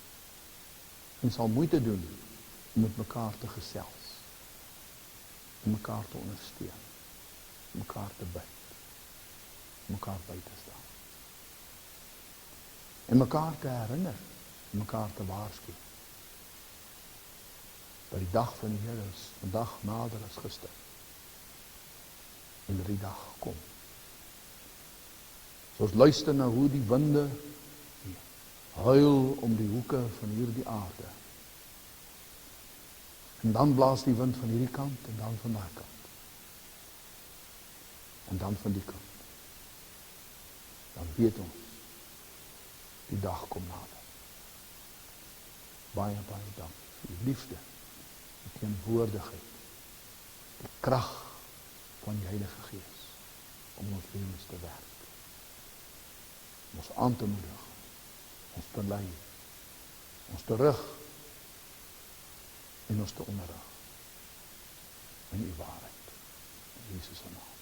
en sal moeite doen om met mekaar te gesels, om mekaar te ondersteun, om mekaar te bid, om mekaar by te staan. En mekaar te herinner, en mekaar te waarsku. Dat die dag van die Here is vandag nader as gister. En die dag kom. So ons luister na hoe die winde huil om die hoeke van hierdie aarde. En dan blaas die wind van hierdie kant en dan van daai kant. En dan van die kant. Dan weet ons, die dag kom nader. Baie, baie dank vir die liefde, die teenwoordigheid, die krag van die Heilige Gees om ons lewens te werk. Om ons aan te moedig, ons te lei, ons te rig en ons te onderrig in die waarheid. In Jesus se naam.